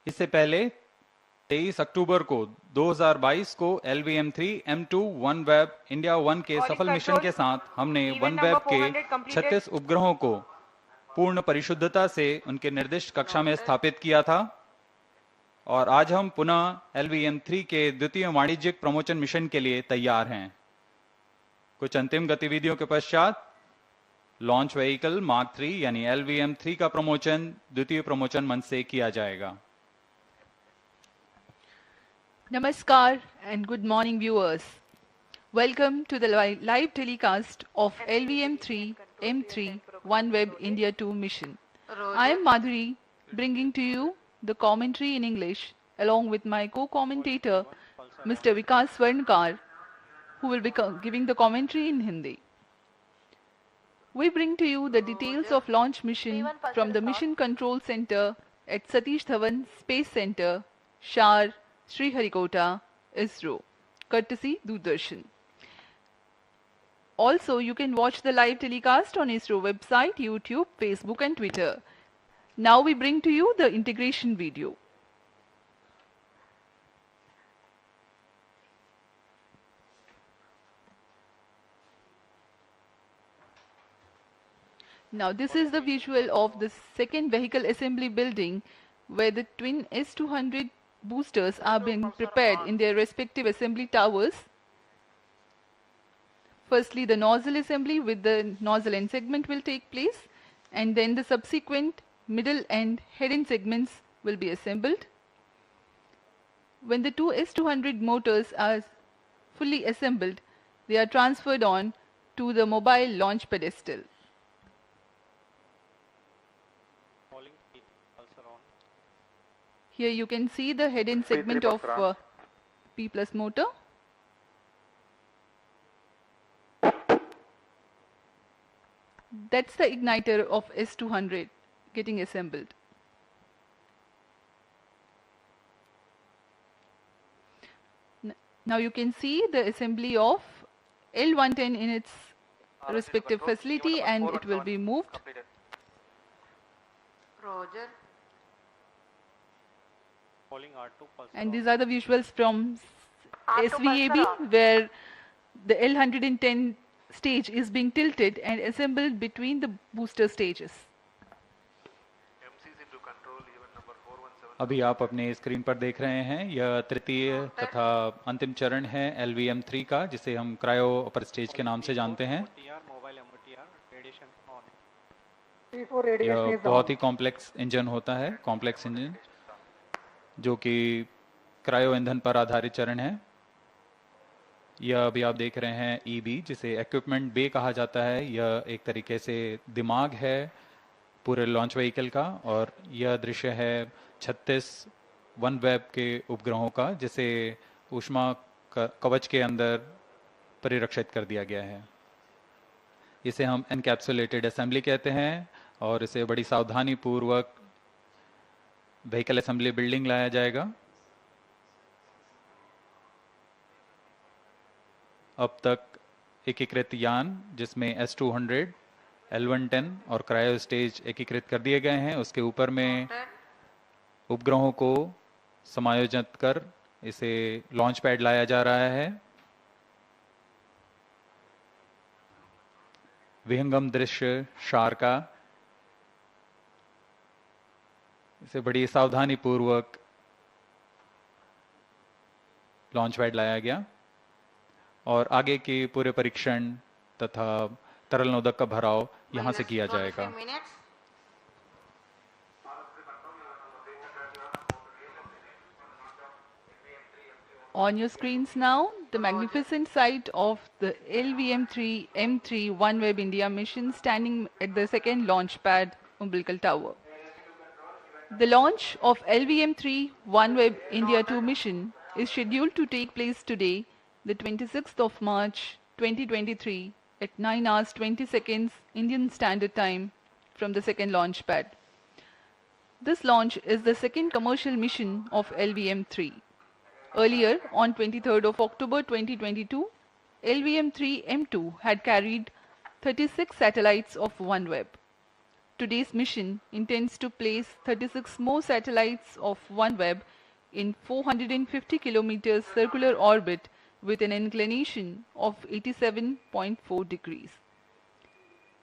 इससे पहले 23 अक्टूबर को 2022 को LVM3-M2 OneWeb India-1 के सफल मिशन के साथ हमने OneWeb के 36 उपग्रहों को पूर्ण परिशुद्धता से उनके निर्दिष्ट कक्षा में स्थापित किया था और आज हम पुनः LVM3 के द्वितीय वाणिज्यिक प्रमोशन मिशन के लिए तैयार हैं। कुछ अंतिम गतिविधियों के पश्चात लॉन्च व्हीकल मार्क 3 यानी LVM3 का प्रमोशन द्वितीय प्रमोशन मंच से किया जाएगा। Namaskar and good morning viewers. Welcome to the live telecast of LVM3-M3 OneWeb India-2 mission. I am Madhuri, bringing to you the commentary in English along with my co-commentator Mr. Vikas Swarnkar, who will be giving the commentary in Hindi. We bring to you the details of launch mission from the Mission Control Center at Satish Dhawan Space Center, Shar, Sriharikota ISRO, courtesy Doordarshan. Also, you can watch the live telecast on ISRO website, YouTube, Facebook and Twitter. Now we bring to you the integration video. Now this is the visual of the second vehicle assembly building where the twin S200 boosters are being prepared in their respective assembly towers. Firstly, the nozzle assembly with the nozzle end segment will take place, and then the subsequent middle and head end segments will be assembled. When the two S200 motors are fully assembled, they are transferred on to the mobile launch pedestal. Here you can see the head end segment of P plus motor. That's the igniter of S200 getting assembled. Now you can see the assembly of L110 in its respective facility, and it will be moved. Roger. And these are the visuals from SVAB where the L110 stage is being tilted and assembled between the booster stages. अभी आप अपने screen पर देख रहे हैं यह तृतीय तथा अंतिम चरण है LVM3 का, जिसे हम क्रायो अपर स्टेज के नाम से जानते हैं। यह बहुत ही कॉम्प्लेक्स इंजन होता है, कॉम्प्लेक्स इंजन जो कि क्रायो ईंधन पर आधारित चरण है। यह अभी आप देख रहे हैं EB, जिसे इक्विपमेंट बे कहा जाता है। यह एक तरीके से दिमाग है पूरे लॉन्च व्हीकल का, और यह दृश्य है 36 OneWeb के उपग्रहों का, जिसे ऊष्मा कवच के अंदर परिरक्षित कर दिया गया है। इसे हम एनकैप्सुलेटेड असेंबली कहते हैं और इसे बड़ी सावधानी पूर्वक व्हीकल असेंबली बिल्डिंग लाया जाएगा। अब तक एकीकृत यान जिसमें S200, L110 और क्रायो स्टेज एकीकृत कर दिए गए हैं, उसके ऊपर में उपग्रहों को समायोजित कर इसे लॉन्च पैड लाया जा रहा है। विहंगम दृश्य शार का, इसे बड़ी सावधानी पूर्वक लॉन्च पैड लाया गया और आगे के पूरे परीक्षण तथा तरल नोदक का भराव यहां से किया जाएगा। On your screens now, the magnificent sight of the LVM3-M3 OneWeb India mission standing at the second launch pad umbilical tower. The launch of LVM3 OneWeb India-2 mission is scheduled to take place today, the 26th of March 2023 at 9 hours 20 seconds Indian Standard Time from the second launch pad. This launch is the second commercial mission of LVM3. Earlier, on 23rd of October 2022, LVM3-M2 had carried 36 satellites of OneWeb. today's mission intends to place 36 more satellites of OneWeb in 450 kilometers circular orbit with an inclination of 87.4 degrees.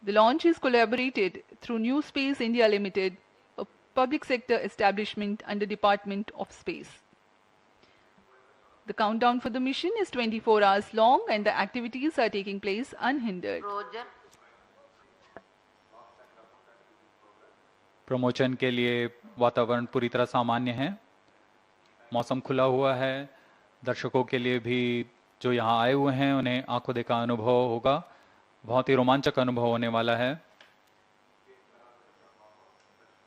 The launch is collaborated through New Space India Limited, a public sector establishment under Department of Space. The countdown for the mission is 24 hours long and the activities are taking place unhindered. Roger. Promotion के लिए वातावरण पूरी तरह सामान्य है, मौसम खुला हुआ है, दर्शकों के लिए भी जो यहाँ आए हुए हैं उन्हें आंखों देखा अनुभव होगा, बहुत ही रोमांचक अनुभव होने वाला है।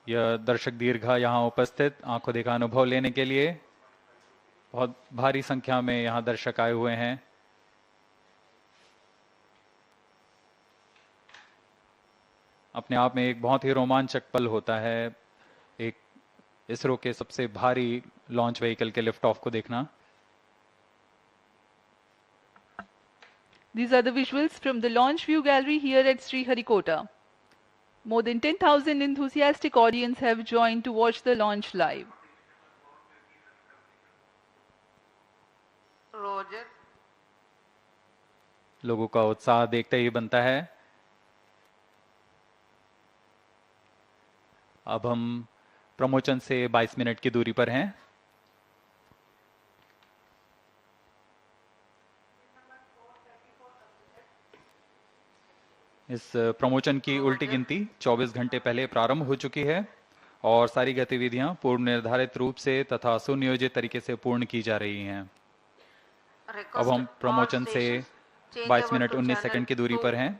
यह दर्शक दीर्घा यहाँ उपस्थित आंखों देखा अनुभव लेने के लिए बहुत भारी संख्या में यहाँ दर्शक आए हुए हैं। अपने आप में एक बहुत ही रोमांचक पल होता है एक इसरो के सबसे भारी लॉन्च व्हीकल के लिफ्ट ऑफ को देखना। These are the visuals from the launch view gallery here at Sriharikota. More than 10,000 enthusiastic audience have joined to watch the launch live. Roger. लोगों का उत्साह देखते ही बनता है। अब हम प्रमोशन से 22 मिनट की दूरी पर हैं। इस प्रमोशन की उल्टी गिनती 24 घंटे पहले प्रारंभ हो चुकी है और सारी गतिविधियां पूर्व निर्धारित रूप से तथा सुनियोजित तरीके से पूर्ण की जा रही हैं। अब हम प्रमोशन से 22 मिनट 19 सेकंड की दूरी पर हैं।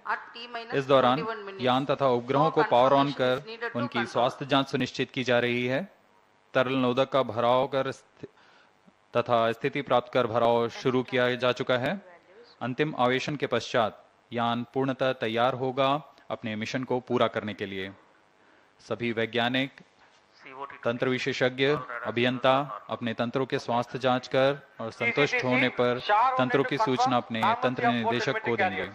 इस दौरान यान तथा उपग्रहों को पावर ऑन कर उनकी स्वास्थ्य जांच सुनिश्चित की जा रही है। तरल नोदक का भराव कर तथा स्थिति प्राप्त कर भराव शुरू किया जा चुका है। अंतिम आवेशन के पश्चात यान पूर्णतः तैयार होगा अपने मिशन को पूरा करने के लिए। सभी वैज्ञानिक, तंत्र विशेषज्ञ, अभियंता अपने तंत्रों के स्वास्थ्य जांच कर और संतुष्ट होने पर तंत्रों की सूचना अपने तंत्र निदेशक को देंगे।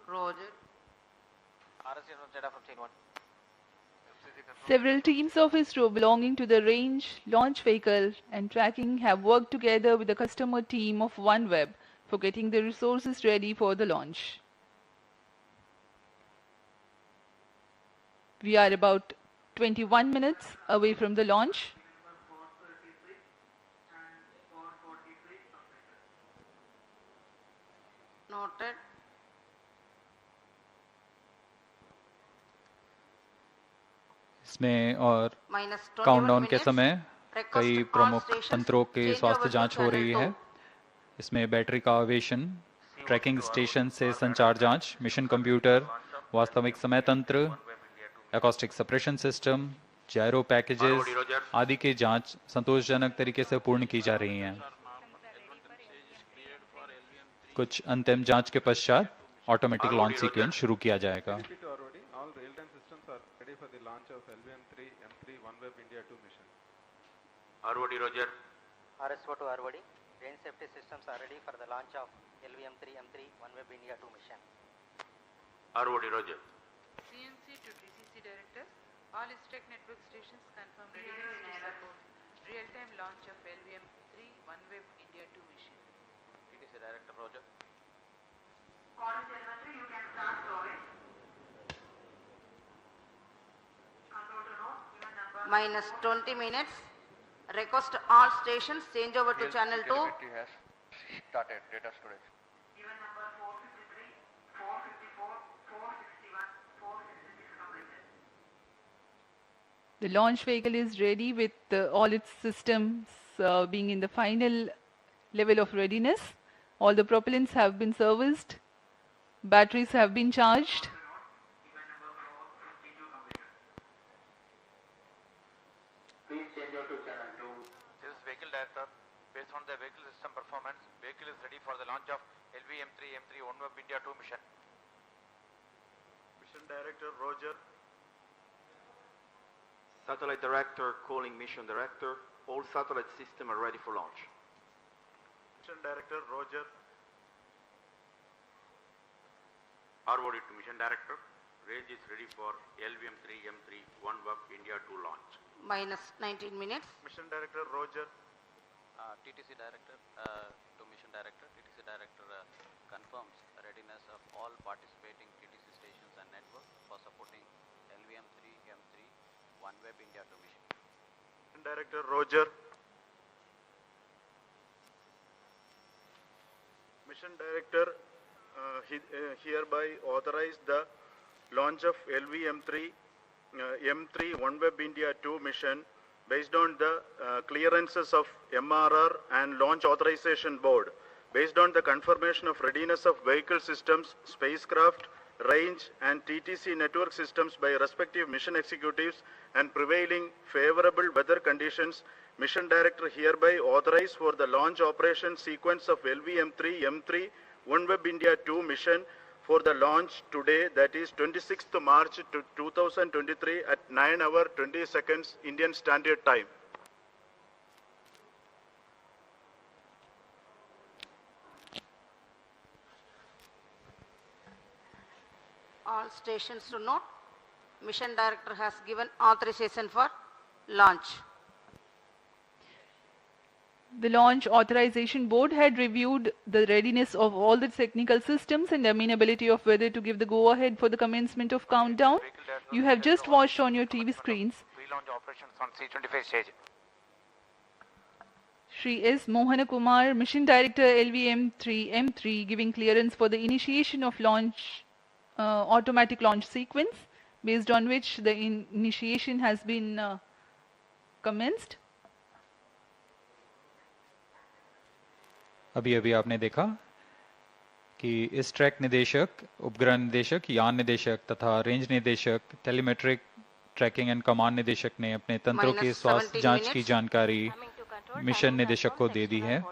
Roger. Several teams of ISRO belonging to the range, launch vehicle and tracking have worked together with the customer team of OneWeb for getting the resources ready for the launch. We are about 21 minutes away from the launch. Noted. इसमें और Minus 21 countdown के minutes. समय Request कई all प्रमुख stations तंत्रों के change स्वास्थ्य over to जांच हो channel रही है। 2. इसमें बैटरी का आवेशन, ट्रैकिंग स्टेशन से संचार जांच, मिशन कंप्यूटर, वास्तविक समय तंत्र, एकॉस्टिक सप्रेशन सिस्टम, जायरो पैकेजेस आदि की जांच संतोषजनक तरीके से पूर्ण की जा रही हैं। कुछ अंतिम जांच के पश्चात ऑटोमेटिक लॉन्च सीक्वेंस शुरू किया जाएगा। All real-time systems are ready for the launch of LVM3-M3 OneWeb India-2 mission. ROD Roger. RSO to ROD. Range safety systems are ready for the launch of LVM3-M3 OneWeb India-2 mission. ROD Roger. CNC to DCC director, all ISTEC network stations confirm readiness to support real-time launch of LVM3 OneWeb India-2 mission. TTC director Roger. Minus 20 minutes. Request all stations change over to channel 2. has started data storage. The launch vehicle is ready with all its systems being in the final level of readiness. All the propellants have been serviced. Batteries have been charged. Please change over to channel 2. This is vehicle director. Based on the vehicle system performance, vehicle is ready for the launch of LVM3-M3 OneWeb India-2 mission. Mission director Roger. Satellite Director, calling Mission Director. All satellite systems are ready for launch. Mission Director Roger. ROD to Mission Director. Range is ready for LVM3-M3 OneWeb India-2 launch. Minus 19 minutes. Mission Director Roger. TTC Director to Mission Director. TTC Director confirms readiness of all participating TTC stations and network for supporting LVM3-M3 OneWeb India-2 mission. Mission Director Roger. Mission Director hereby authorize the launch of LVM3-M3 OneWeb India-2 mission based on the clearances of MRR and Launch Authorization Board, based on the confirmation of readiness of vehicle systems, spacecraft, range and TTC network systems by respective mission executives and prevailing favorable weather conditions. Mission Director hereby authorize for the launch operation sequence of LVM3-M3 OneWeb India-2 mission for the launch today, that is 26th March 2023 at 9 hours 20 seconds Indian Standard Time. All stations to note, Mission Director has given authorization for launch. The Launch Authorization Board had reviewed the readiness of all the technical systems and the amenability of weather to give the go-ahead for the commencement of countdown. You have just watched on your TV screens Pre-launch operations on C-25 stage. Shri S. Mohana Kumar, Mission Director LVM3-M3, giving clearance for the initiation of launch, automatic launch sequence, based on which the initiation has been commenced. अभी अभी आपने देखा कि इस track निदेशक, उपग्रह निदेशक, यान निदेशक तथा रेंज निदेशक, टेलीमेट्रिक ट्रैकिंग एंड कमांड निदेशक ने अपने तंत्रों के स्वास्थ्य जांच की जानकारी मिशन निदेशक को दे दी है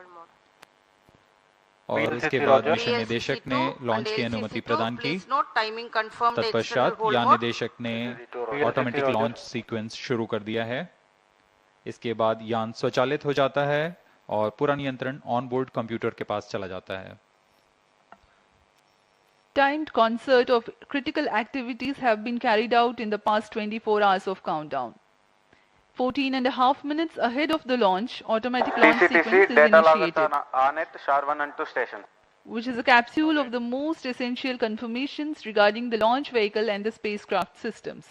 और इसके बाद मिशन निदेशक ने लॉन्च की अनुमति प्रदान की। तत्पश्चात यान निदेशक ने ऑटोमेटिक लॉन्च सीक्वेंस शुरू कर दिया है। इसके बाद यान स्वचालित हो जाता है और पूरा नियंत्रण ऑन बोर्ड कंप्यूटर के पास चला जाता है। Timed concert of critical activities have been carried out in the past 24 hours of countdown. 14.5 minutes ahead of the launch, automatic launch sequence is initiated, which is a capsule of the most essential confirmations regarding the launch vehicle and the spacecraft systems.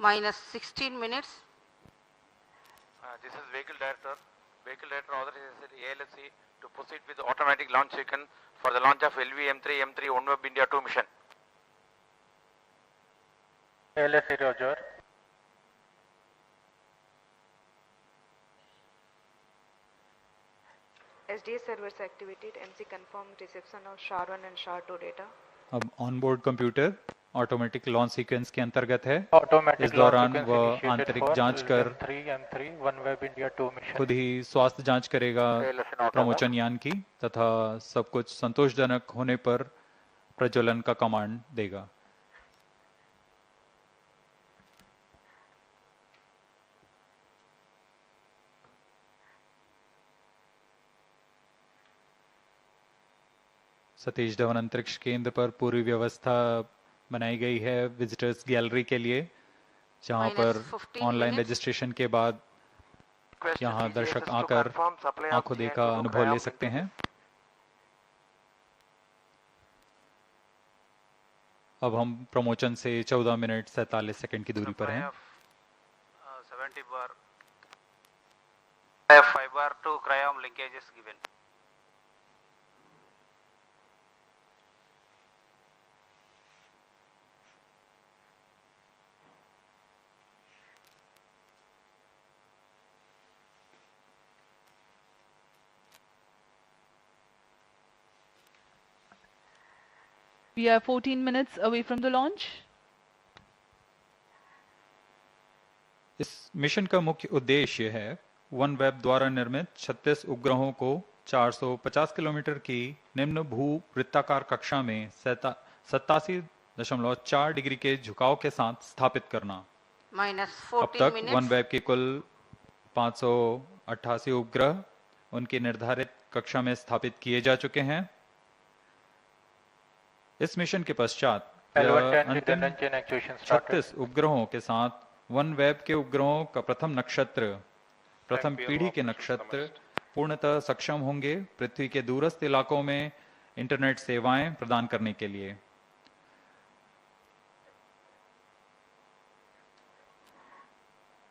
Minus 16 minutes. This is Vehicle Director. Vehicle Director authorizes ALSC to proceed with the automatic launch sequence for the launch of LVM3-M3 OneWeb India-2 mission. LSC Roger. SDA servers activated. MC confirmed reception of SHAR-1 and SHAR-2 data. अब on board computer automatic launch sequence के अंतर्गत है। Automatic इस दौरान launch वह sequence आंतरिक initiated जांच for कर LVM3 OneWeb India-2 mission. खुद ही स्वास्थ्य जांच करेगा प्रमोचन यान की तथा सब कुछ संतोषजनक होने पर प्रज्वलन का कमांड देगा। सतीश धवन अंतरिक्ष केंद्र पर पूरी व्यवस्था बनाई गई है विजिटर्स गैलरी के लिए, जहां पर ऑनलाइन रजिस्ट्रेशन के बाद यहां दर्शक आकर आंखों देखा अनुभव ले सकते हैं। अब हम प्रमोचन से 14 मिनट 47 सेकंड की दूरी पर हैं। 70 bar 5 bar 2 cryom linkages given. We are 14 minutes away from the launch. Mission का मुख्य उद्देश्य है OneWeb द्वारा निर्मित 36 उपग्रहों को 450 किलोमीटर की निम्न भू वृत्ताकार कक्षा में 87.4 डिग्री के झुकाव के साथ स्थापित करना। minus अब 14 तक minutes. OneWeb के कुल 588 उपग्रह उनकी निर्धारित कक्षा में स्थापित किए जा चुके हैं। इस मिशन के पश्चात अंतिम 36 उपग्रहों के साथ OneWeb के उपग्रहों का प्रथम पीढ़ी के नक्षत्र पूर्णतः सक्षम होंगे पृथ्वी के दूरस्थ इलाकों में इंटरनेट सेवाएं प्रदान करने के लिए।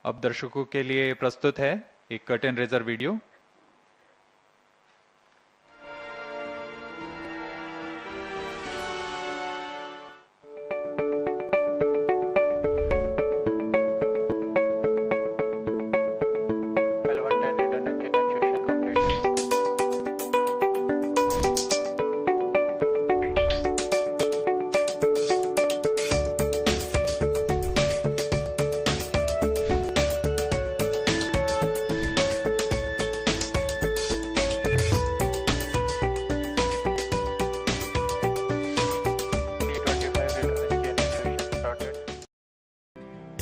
अब दर्शकों के लिए प्रस्तुत है एक curtain raiser video.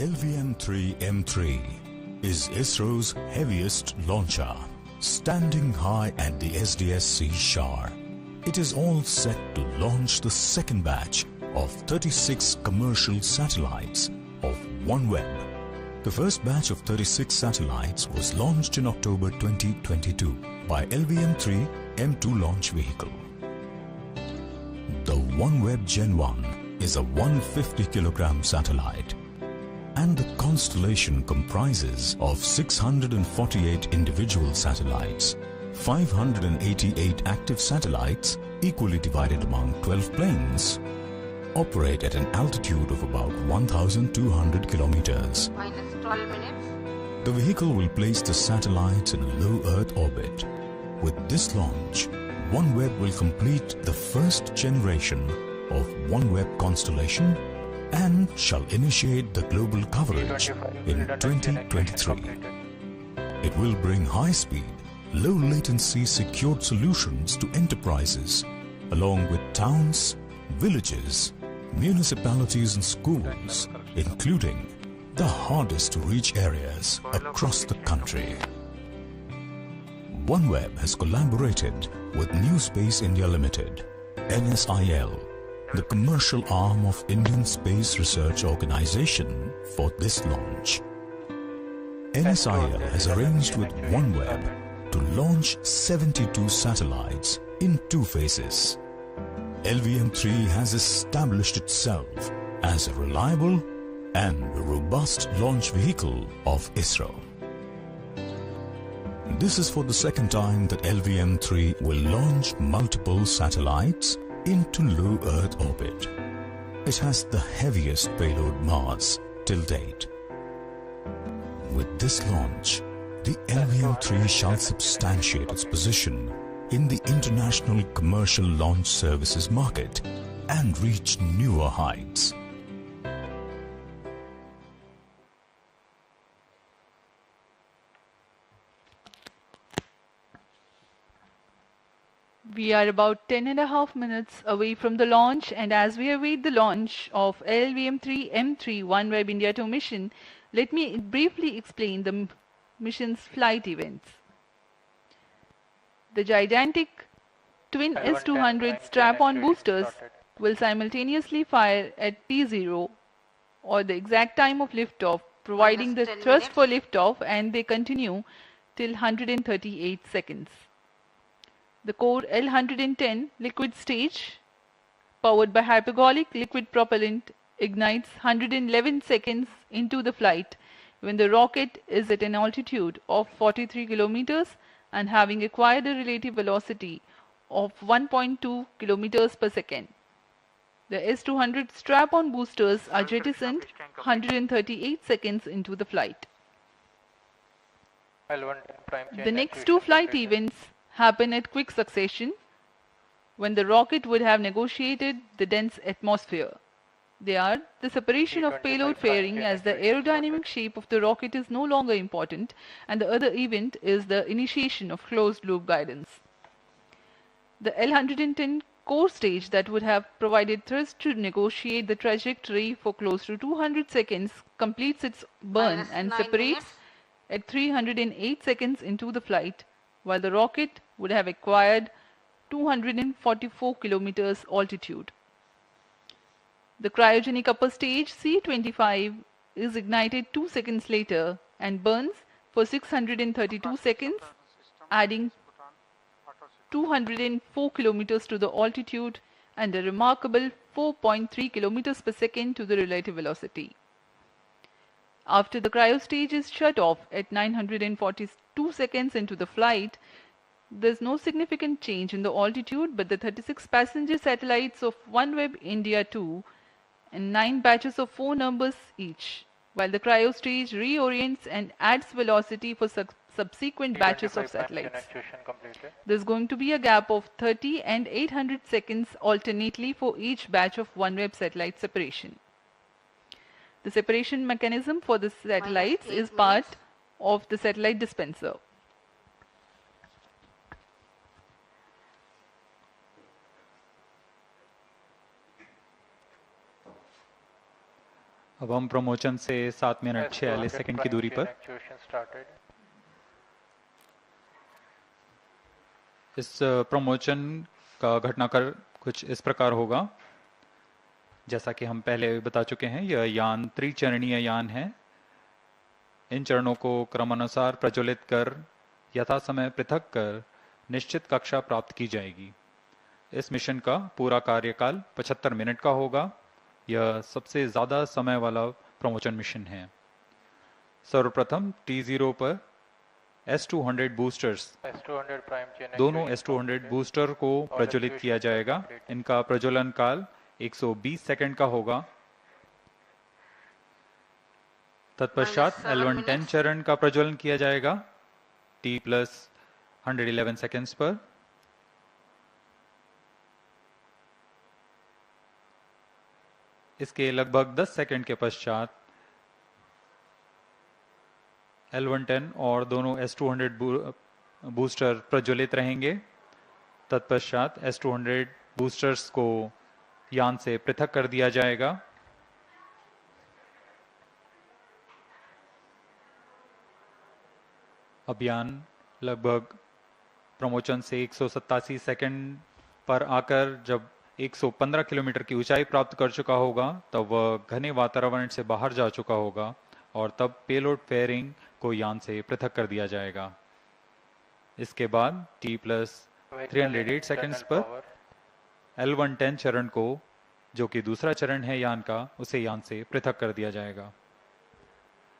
LVM3-M3 is ISRO's heaviest launcher, standing high at the SDSC Shar. It is all set to launch the second batch of 36 commercial satellites of OneWeb. The first batch of 36 satellites was launched in October 2022 by LVM3-M2 launch vehicle. The OneWeb Gen 1 is a 150-kilogram satellite, and the constellation comprises of 648 individual satellites, 588 active satellites equally divided among 12 planes, operate at an altitude of about 1,200 kilometers. Minus 12 minutes. The vehicle will place the satellites in a low Earth orbit. With this launch, OneWeb will complete the first generation of OneWeb constellation and shall initiate the global coverage in 2023. It will bring high-speed, low-latency secured solutions to enterprises, along with towns, villages, municipalities and schools, including the hardest-to-reach areas across the country. OneWeb has collaborated with New Space India Limited, NSIL, the commercial arm of Indian Space Research Organization, for this launch. NSIL has arranged with OneWeb to launch 72 satellites in 2 phases. LVM3 has established itself as a reliable and robust launch vehicle of ISRO. This is for the second time that LVM3 will launch multiple satellites into low Earth orbit. It has the heaviest payload mass till date. With this launch, the LVM3 shall substantiate its position in the international commercial launch services market and reach newer heights. We are about 10.5 minutes away from the launch, and as we await the launch of LVM3-M3 OneWeb India-2 mission, let me briefly explain the mission's flight events. The gigantic twin S-200 strap-on boosters will simultaneously fire at T0 or the exact time of liftoff, providing the Minus 10 thrust for minutes. liftoff, and they continue till 138 seconds. The core L110 liquid stage, powered by hypergolic liquid propellant, ignites 111 seconds into the flight when the rocket is at an altitude of 43 kilometers and having acquired a relative velocity of 1.2 kilometers per second. The S-200 strap-on boosters are jettisoned 138 seconds into the flight. The next 2 flight events happen at quick succession when the rocket would have negotiated the dense atmosphere. They are the separation of payload fairing, as the aerodynamic shape of the rocket is no longer important, and the other event is the initiation of closed-loop guidance. The L-110 core stage that would have provided thrust to negotiate the trajectory for close to 200 seconds completes its burn Minus and 9 separates minutes. at 308 seconds into the flight, while the rocket would have acquired 244 kilometers altitude. The cryogenic upper stage C25 is ignited 2 seconds later and burns for 632 seconds, adding 204 kilometers to the altitude and a remarkable 4.3 kilometers per second to the relative velocity. After the cryo stage is shut off at 942 seconds into the flight, there is no significant change in the altitude, but the 36 passenger satellites of OneWeb India-2 and 9 batches of 4 numbers each, while the cryo stage reorients and adds velocity for subsequent batches of satellites. There is going to be a gap of 30 and 800 seconds alternately for each batch of OneWeb satellite separation. The separation mechanism for the satellites is part of the satellite dispenser. अब हम promotion से 7 minute 46 second की दूरी पर इस promotion का घटनाक्रम कुछ इस प्रकार होगा। जैसा कि हम पहले बता चुके हैं, यह यान त्रिचरणीय यान है। इन चरणों को क्रमानुसार प्रज्वलित कर यथा समय पृथक कर निश्चित कक्षा प्राप्त की जाएगी। इस मिशन का पूरा कार्यकाल 75 मिनट का होगा। यह सबसे ज्यादा समय वाला प्रमोशन मिशन है। सर्वप्रथम T0 पर S200 बूस्टर्स, दोनों S200 बूस्टर को प्रज्वलित किया जाएगा। इनका प्रज्वलन काल 120 सेकंड का होगा। तत्पश्चात L110 चरण का प्रज्वलन किया जाएगा T+111 सेकंड्स पर। इसके लगभग 10 सेकंड के पश्चात L110 और दोनों S200 बूस्टर प्रज्वलित रहेंगे। तत्पश्चात S200 बूस्टर्स को यान से पृथक कर दिया जाएगा। अब यान लगभग प्रमोशन से 187 सेकंड पर आकर जब 115 किलोमीटर की ऊंचाई प्राप्त कर चुका होगा, तब वह घने वातावरण से बाहर जा चुका होगा और तब पेलोड फेयरिंग को यान से पृथक कर दिया जाएगा। इसके बाद T+308 सेकंड्स पर L110 चरण को, जो कि दूसरा चरण है यान का, उसे यान से पृथक कर दिया जाएगा।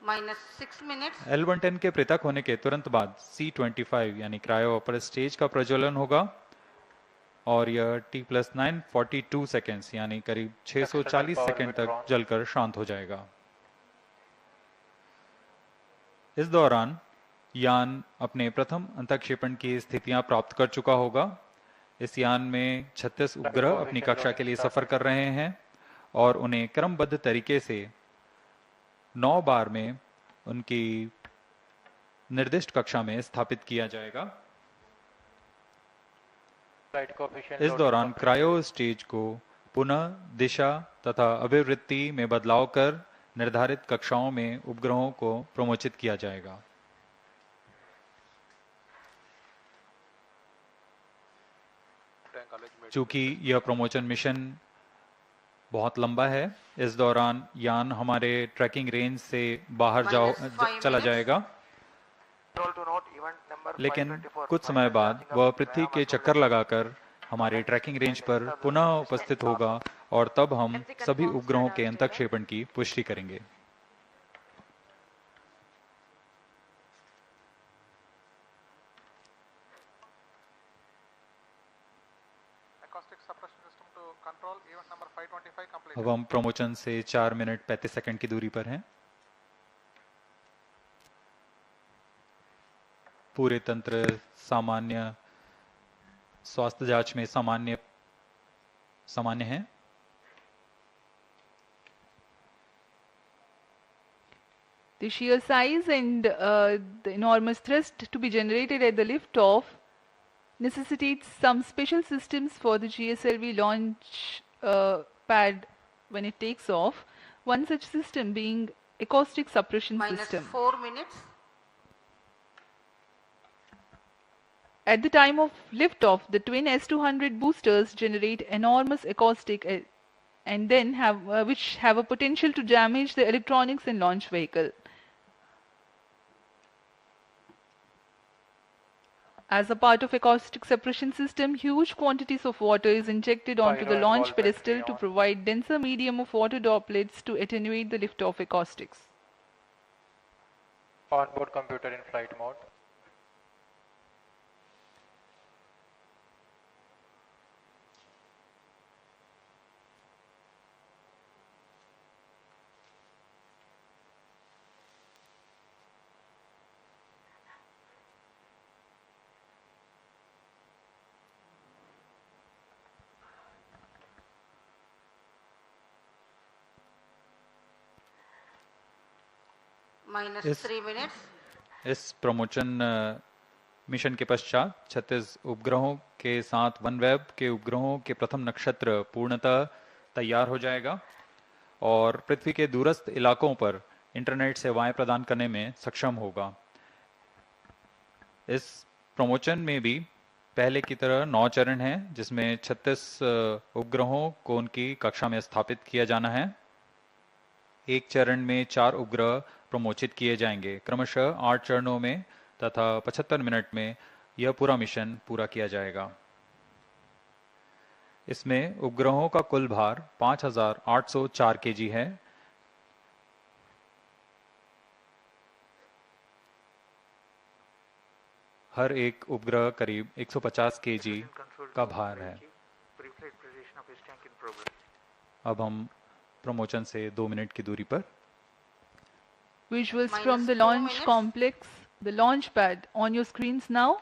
-6 मिनट्स। L110 के पृथक होने के तुरंत बाद C25 यानी क्रायो अपर स्टेज का प्रज्वलन होगा और यह T+942 सेकेंड्स यानी करीब 640 सेकेंड तक जलकर शांत हो जाएगा। इस दौरान यान अपने प्रथम अंतःक्षेपण की स्थितियां प्राप्त कर चुका होगा। इस यान में 36 उपग्रह अपनी कक्षा के लिए सफर कर रहे हैं और उन्हें क्रमबद्ध तरीके से 9 बार में उनकी निर्दिष्ट कक्षा में स्थापित किया जाएगा। इस दौरान क्रायो स्टेज को पुनः दिशा तथा अभिवृत्ति में बदलाव कर निर्धारित कक्षाओं में उपग्रहों को प्रमोचित किया जाएगा। चूंकि यह प्रमोशन मिशन बहुत लंबा है, इस दौरान यान हमारे ट्रैकिंग रेंज से बाहर चला जाएगा, लेकिन कुछ समय बाद वह पृथ्वी के चक्कर लगाकर हमारे ट्रैकिंग रेंज पर पुनः उपस्थित होगा और तब हम सभी उपग्रहों के अंतःक्षेपण की पुष्टि करेंगे। अब हम प्रमोशन से 4 मिनट 35 सेकंड की दूरी पर हैं। पूरे तंत्र सामान्य स्वास्थ्य जांच में सामान्य है। The sheer size and the enormous thrust to be generated at the liftoff necessitates some special systems for the GSLV launch pad when it takes off. One such system being acoustic suppression Minus system. 4 minutes. At the time of liftoff, the twin S200 boosters generate enormous acoustic and then which have a potential to damage the electronics in launch vehicle. As a part of acoustic suppression system, huge quantities of water is injected onto the launch pedestal to provide denser medium of water droplets to attenuate the liftoff acoustics. Onboard computer in flight mode. Minus Yes. 3 minutes. इस promotion mission के पश्चात 36 उपग्रहों के साथ OneWeb के उपग्रहों के प्रथम नक्षत्र पूर्णतः तैयार हो जाएगा और पृथ्वी के दूरस्थ इलाकों पर इंटरनेट सेवाएं प्रदान करने में सक्षम होगा। इस प्रमोशन में भी पहले की तरह 9 चरण हैं, जिसमें 36 उपग्रहों को उनकी कक्षा में स्थापित किया जाना है। एक चरण में 4 उपग्रह प्रमोचित किए जाएंगे, क्रमशः 8 चरणों में तथा 75 मिनट में यह पूरा मिशन पूरा किया जाएगा। इसमें उपग्रहों का कुल भार 5804 केजी है। हर एक उपग्रह करीब 150 केजी का भार है। अब हम प्रमोशन से 2 मिनट की दूरी पर Visuals Minus from the 2 launch minutes. complex, the launch pad on your screens now.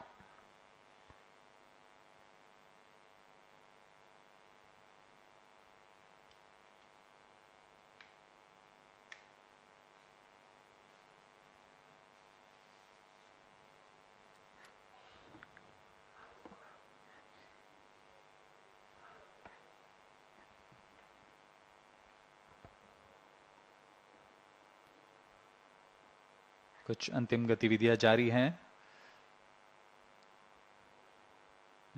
कुछ अंतिम गतिविधियां जारी हैं,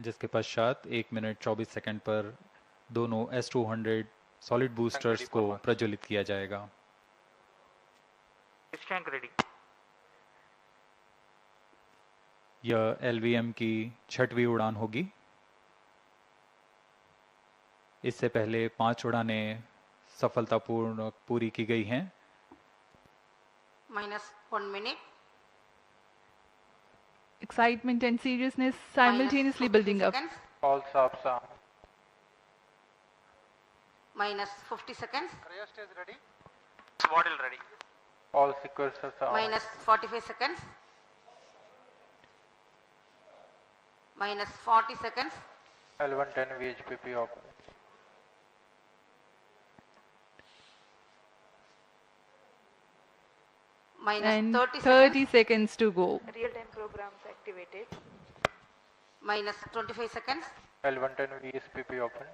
जिसके पश्चात 1 मिनट 24 सेकंड पर दोनों S200 सॉलिड बूस्टर्स को प्रज्वलित किया जाएगा। यह LVM की 6वीं उड़ान होगी। इससे पहले 5 उड़ानें सफलतापूर्ण पूरी की गई हैं। Minus 1 minute. Excitement and seriousness simultaneously Minus 50 building up. seconds. All subs on. Minus 50 seconds. Rest is ready. Swaddle ready. All sequencers are on. Minus 45 seconds. Minus 40 seconds. L110 VHPP open. Minus And 30 30 seconds. seconds to go. Real-time programs activated. Minus 25 seconds. L110 VSPP open.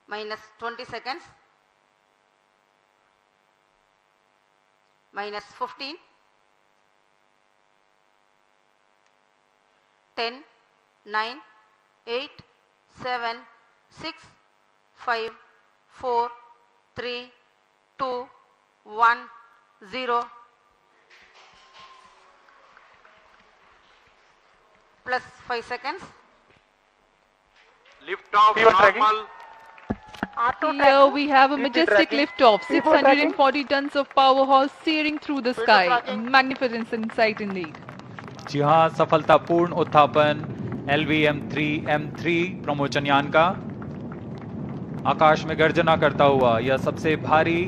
Minus 20 seconds. Minus 15. 10, 9, 8, 7, 6, 5, 4, 3, 2, 1, 0. Plus 5 seconds. Lift off normal. Here we have a majestic liftoff, 640 tons of powerhouse searing through the sky. A magnificent sight indeed. जी हाँ, सफलतापूर्ण उत्थापन LVM3-M3 प्रमोचन यान का आकाश में गर्जना करता हुआ यह सबसे भारी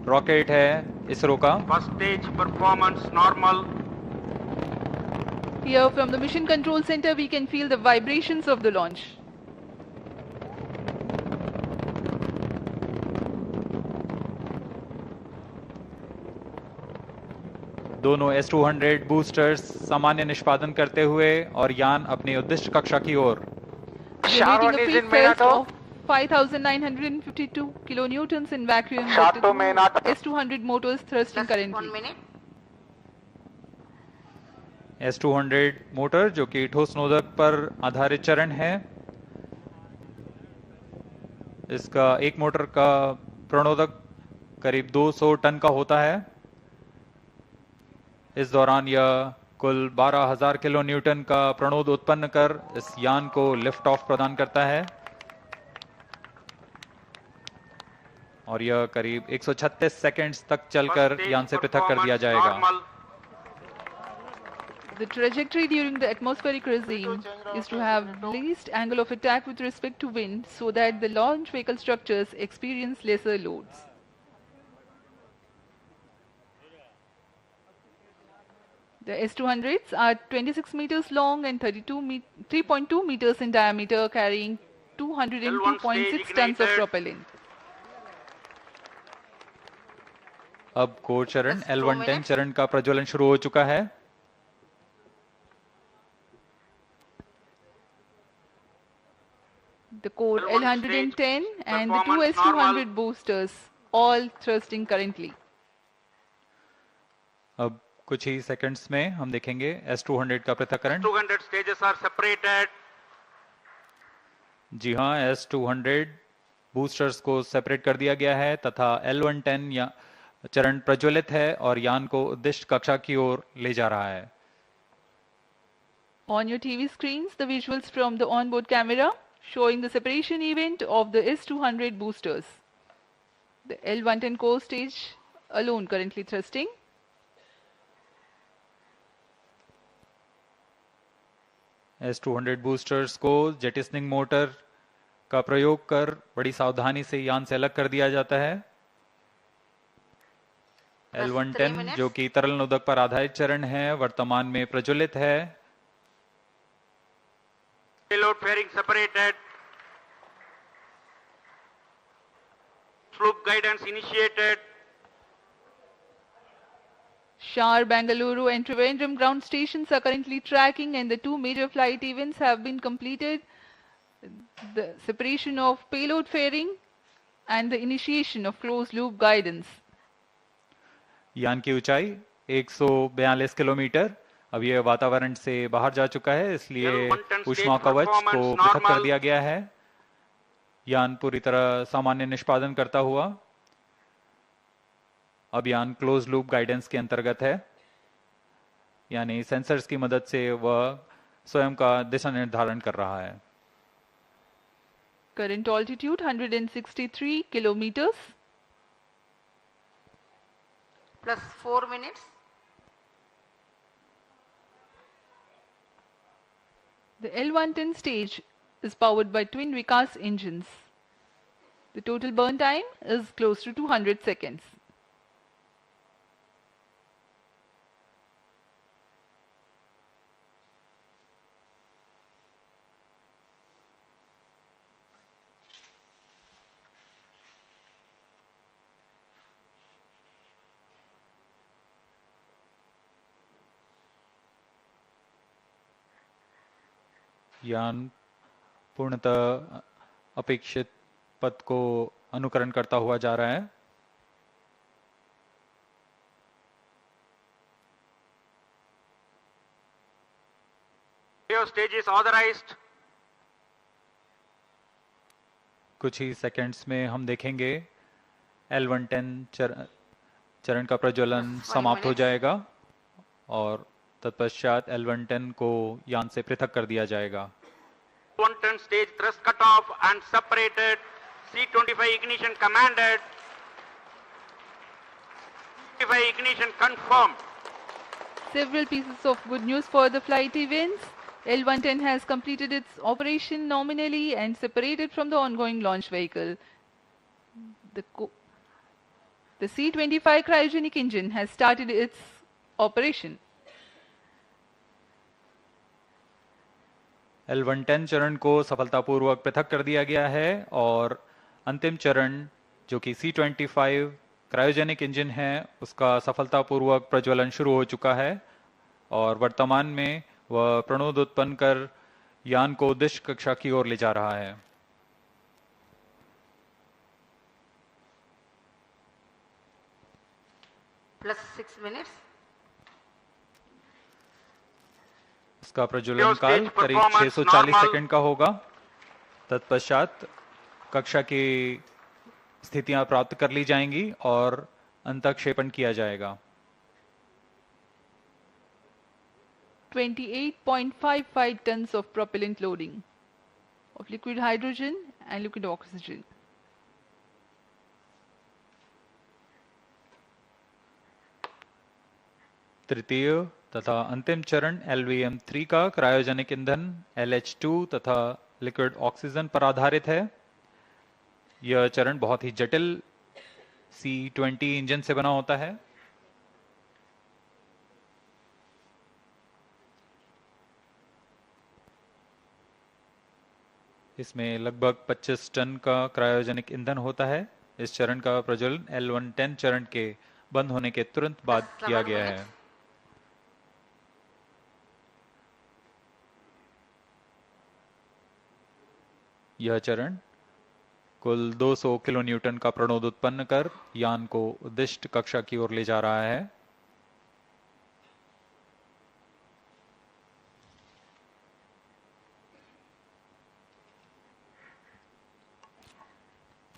रॉकेट है इसरो का। First stage performance normal. Here from the mission control center we can feel the vibrations of the launch. दोनों S-200 बूस्टर्स सामान्य निष्पादन करते हुए और यान अपनी उद्दिष्ट कक्षा की ओर। Generating a peak thrust of 5,952 kilonewtons in vacuum with the two S-200 motors thrusting Just 1 currently. minute. S-200 motor जो कि ठोस नोदक पर आधारित चरण है, इसका एक मोटर का प्रणोदक करीब 200 टन का होता है। इस दौरान यह कुल 12,000 किलो न्यूटन का प्रणोद उत्पन्न कर इस यान को लिफ्ट ऑफ प्रदान करता है और यह करीब 136 सेकंड्स तक चलकर यान से पृथक कर दिया जाएगा। The trajectory during the atmospheric regime is to have least angle of attack with respect to wind so that the launch vehicle structures experience lesser loads. The S-200s are 26 meters long and 3.2 meters in diameter, carrying 202.6 tons of propellant. अब core चरण L110 चरण का प्रज्वलन शुरू हो चुका है। The core L110 and the two S-200 boosters all thrusting currently. अब कुछ ही सेकंड्स में हम देखेंगे S-200 का पृथक्करण। 200 stages are separated. जी हाँ, S-200 बूस्टर्स को सेपरेट कर दिया गया है तथा L110 या चरण प्रज्वलित है और यान को उद्दिष्ट कक्षा की ओर ले जा रहा है। On your TV screens, the visuals from the onboard camera showing the separation event of the S-200 boosters. The L110 core stage alone currently thrusting. S-200 boosters को जेटिसनिंग मोटर का प्रयोग कर बड़ी सावधानी से यान से अलग कर दिया जाता है। L110 जो कि तरल नोदक पर आधारित चरण है, वर्तमान में प्रज्वलित है। Payload fairing separated. Slope guidance initiated. Shar, Bangalore and Trivandrum ground stations are currently tracking and the two major flight events have been completed. The separation of payload fairing and the initiation of closed loop guidance. यान की ऊंचाई 142 kilometre. अब यह वातावरण से बाहर जा चुका है, इसलिए ऊष्मा कवच को पृथक कर दिया गया है। यान पूरी तरह सामान्य निष्पादन करता हुआ अब यान क्लोज लूप गाइडेंस के अंतर्गत है, यानी सेंसर्स की मदद से वह स्वयं का दिशा निर्धारण कर रहा है। Current altitude 163 kilometers. Plus 4 minutes. The L110 stage is powered by twin Vikas engines. The total burn time is close to 200 seconds. यान पूर्णतः अपेक्षित पथ को अनुकरण करता हुआ जा रहा है। Stage is authorized. कुछ ही सेकंड्स में हम देखेंगे L110 चरण का प्रज्वलन समाप्त हो जाएगा और तत्पश्चात L110 को यान से पृथक कर दिया जाएगा। 110 stage thrust cut off and separated. C25 ignition commanded. C25 ignition confirmed. Several pieces of good news for the flight events. L110 has completed its operation nominally and separated from the ongoing launch vehicle. The C25 cryogenic engine has started its operation. L110 चरण को सफलतापूर्वक पृथक कर दिया गया है और अंतिम चरण जो कि C25 क्रायोजेनिक इंजन है उसका सफलतापूर्वक प्रज्वलन शुरू हो चुका है और वर्तमान में वह प्रणोद उत्पन्न कर यान को उद्देश्य कक्षा की ओर ले जा रहा है। +6 minutes. इसका प्रज्वलन काल करीब 640 सेकंड का होगा। तत्पश्चात कक्षा की स्थितियां प्राप्त कर ली जाएंगी और अंतःक्षेपण किया जाएगा। 28.55 tons of propellant loading of liquid hydrogen and liquid oxygen. तृतीय तथा अंतिम चरण LVM3 का क्रायोजेनिक ईंधन LH2 तथा लिक्विड ऑक्सीजन पर आधारित है। यह चरण बहुत ही जटिल C20 इंजन से बना होता है। इसमें लगभग 25 टन का क्रायोजेनिक ईंधन होता है। इस चरण का प्रज्वलन L110 चरण के बंद होने के तुरंत बाद किया गया है। यह चरण कुल 200 किलो न्यूटन का प्रणोद उत्पन्न कर यान को उद्दिष्ट कक्षा की ओर ले जा रहा है।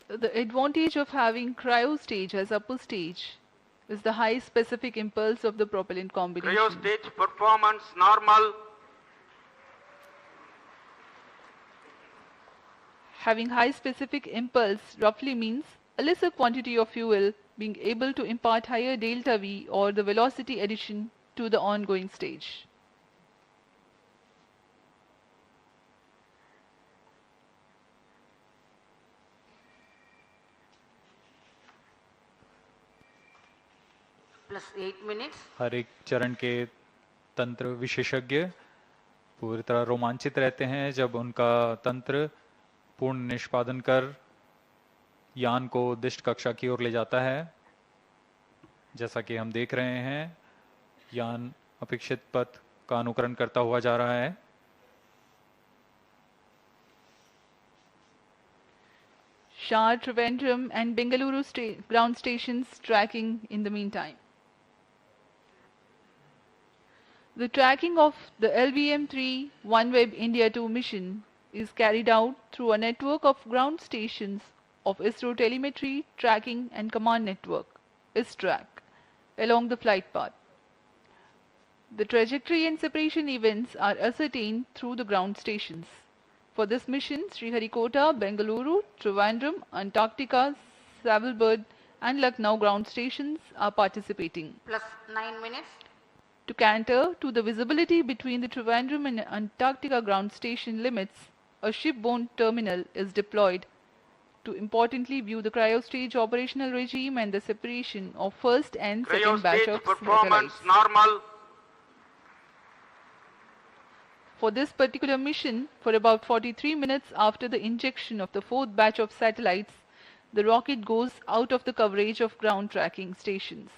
The advantage of having cryo stage as upper stage is the high specific impulse of the propellant combination. Cryo stage performance normal. Having high specific impulse roughly means a lesser quantity of fuel being able to impart higher delta V or the velocity addition to the ongoing stage. +8 minutes. हर एक चरण के तंत्र विशेषज्ञ पूरी तरह रोमांचित रहते हैं जब उनका तंत्र पूर्ण निष्पादन कर यान को उद्दिष्ट कक्षा की ओर ले जाता है। जैसा कि हम देख रहे हैं यान अपेक्षित पथ का अनुकरण करता हुआ जा रहा है। Shah, Trivandrum and Bengaluru ground stations tracking in the meantime. The tracking of the LVM3 OneWeb India-2 mission is carried out through a network of ground stations of ISRO Telemetry, Tracking and Command Network, ISTRAC, along the flight path. The trajectory and separation events are ascertained through the ground stations. For this mission, Sriharikota, Bengaluru, Trivandrum, Antarctica, Savalbird and Lucknow ground stations are participating. +9 minutes. To cater to the visibility between the Trivandrum and Antarctica ground station limits, a shipborne terminal is deployed to importantly view the cryostage operational regime and the separation of first and second batch of performance satellites. normal. For this particular mission, for about 43 minutes after the injection of the fourth batch of satellites, the rocket goes out of the coverage of ground tracking stations.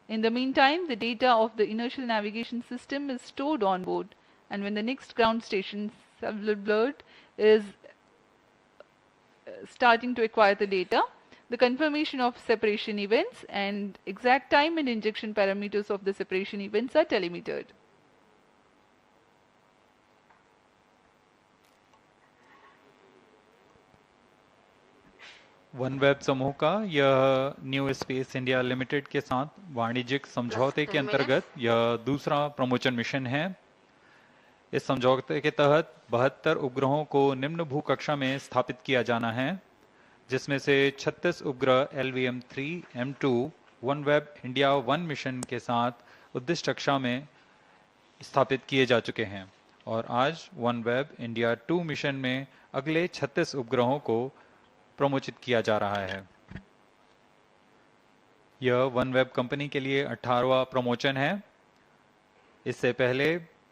In the meantime, the data of the inertial navigation system is stored on board, and when the next ground station, Savalbird, is starting to acquire the data, the confirmation of separation events and exact time and injection parameters of the separation events are telemetered. OneWeb समूह का यह new space India limited के साथ वाणिज्यिक समझौते के अंतर्गत यह दूसरा प्रमोचन मिशन है। इस समझौते के तहत 72 उपग्रहों को निम्न भूकक्षा में स्थापित किया जाना है, जिसमें से 36 उपग्रह LVM3-M2 OneWeb India-1 मिशन के साथ उद्दिष्ट कक्षा में स्थापित किए जा चुके हैं और आज OneWeb India-2 मिशन में अगले 36 उपग्रहों को प्रमोचित किया जा रहा है। यह OneWeb कंपनी के लिए 18वां प्रमोचन है। इससे पहले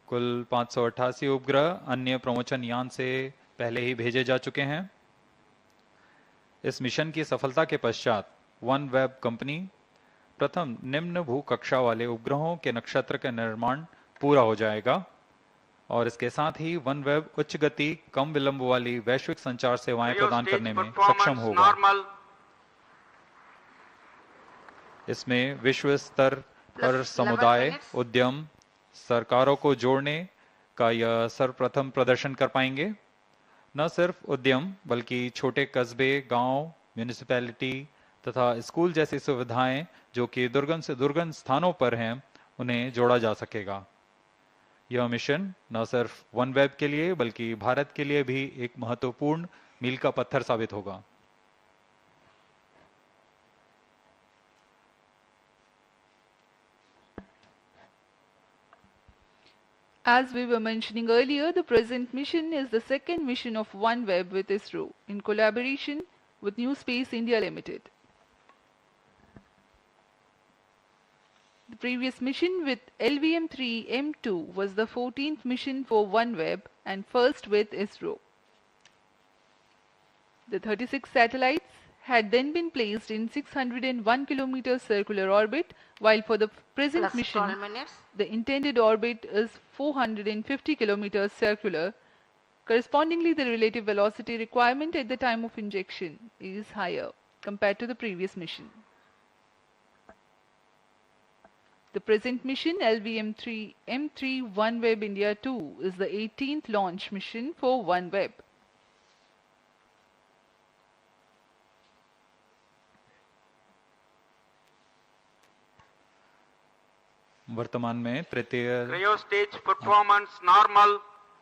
कुल 588 उपग्रह अन्य प्रमोचन यान से पहले ही भेजे जा चुके हैं। इस मिशन की सफलता के पश्चात OneWeb कंपनी प्रथम निम्न भू कक्षा वाले उपग्रहों के नक्षत्र का निर्माण पूरा हो जाएगा और इसके साथ ही OneWeb उच्च गति कम विलंब वाली वैश्विक संचार सेवाएं प्रदान करने में सक्षम होगा। इसमें विश्व स्तर पर समुदाय, उद्यम, सरकारों को जोड़ने का यह सर्वप्रथम प्रदर्शन कर पाएंगे। न सिर्फ उद्यम बल्कि छोटे कस्बे, गांव, म्यूनिसिपैलिटी तथा स्कूल जैसी सुविधाएं जो कि दुर्गम से दुर्गम स्थानों पर हैं, उन्हें जोड़ा जा सकेगा। यह मिशन न सिर्फ OneWeb के लिए बल्कि भारत के लिए भी एक महत्वपूर्ण मील का पत्थर साबित होगा। As we were mentioning earlier, the present mission is the second mission of OneWeb with ISRO in collaboration with New Space India Limited. The previous mission with LVM3-M3 was the 14th mission for OneWeb and first with ISRO. The 36 satellites had then been placed in 601 km circular orbit, while for the present mission, the intended orbit is 450 km circular. Correspondingly, the relative velocity requirement at the time of injection is higher compared to the previous mission. The present mission LVM3-M3 OneWeb India-2 is the 18th launch mission for OneWeb. वर्तमान में तृतीय cryo stage performance normal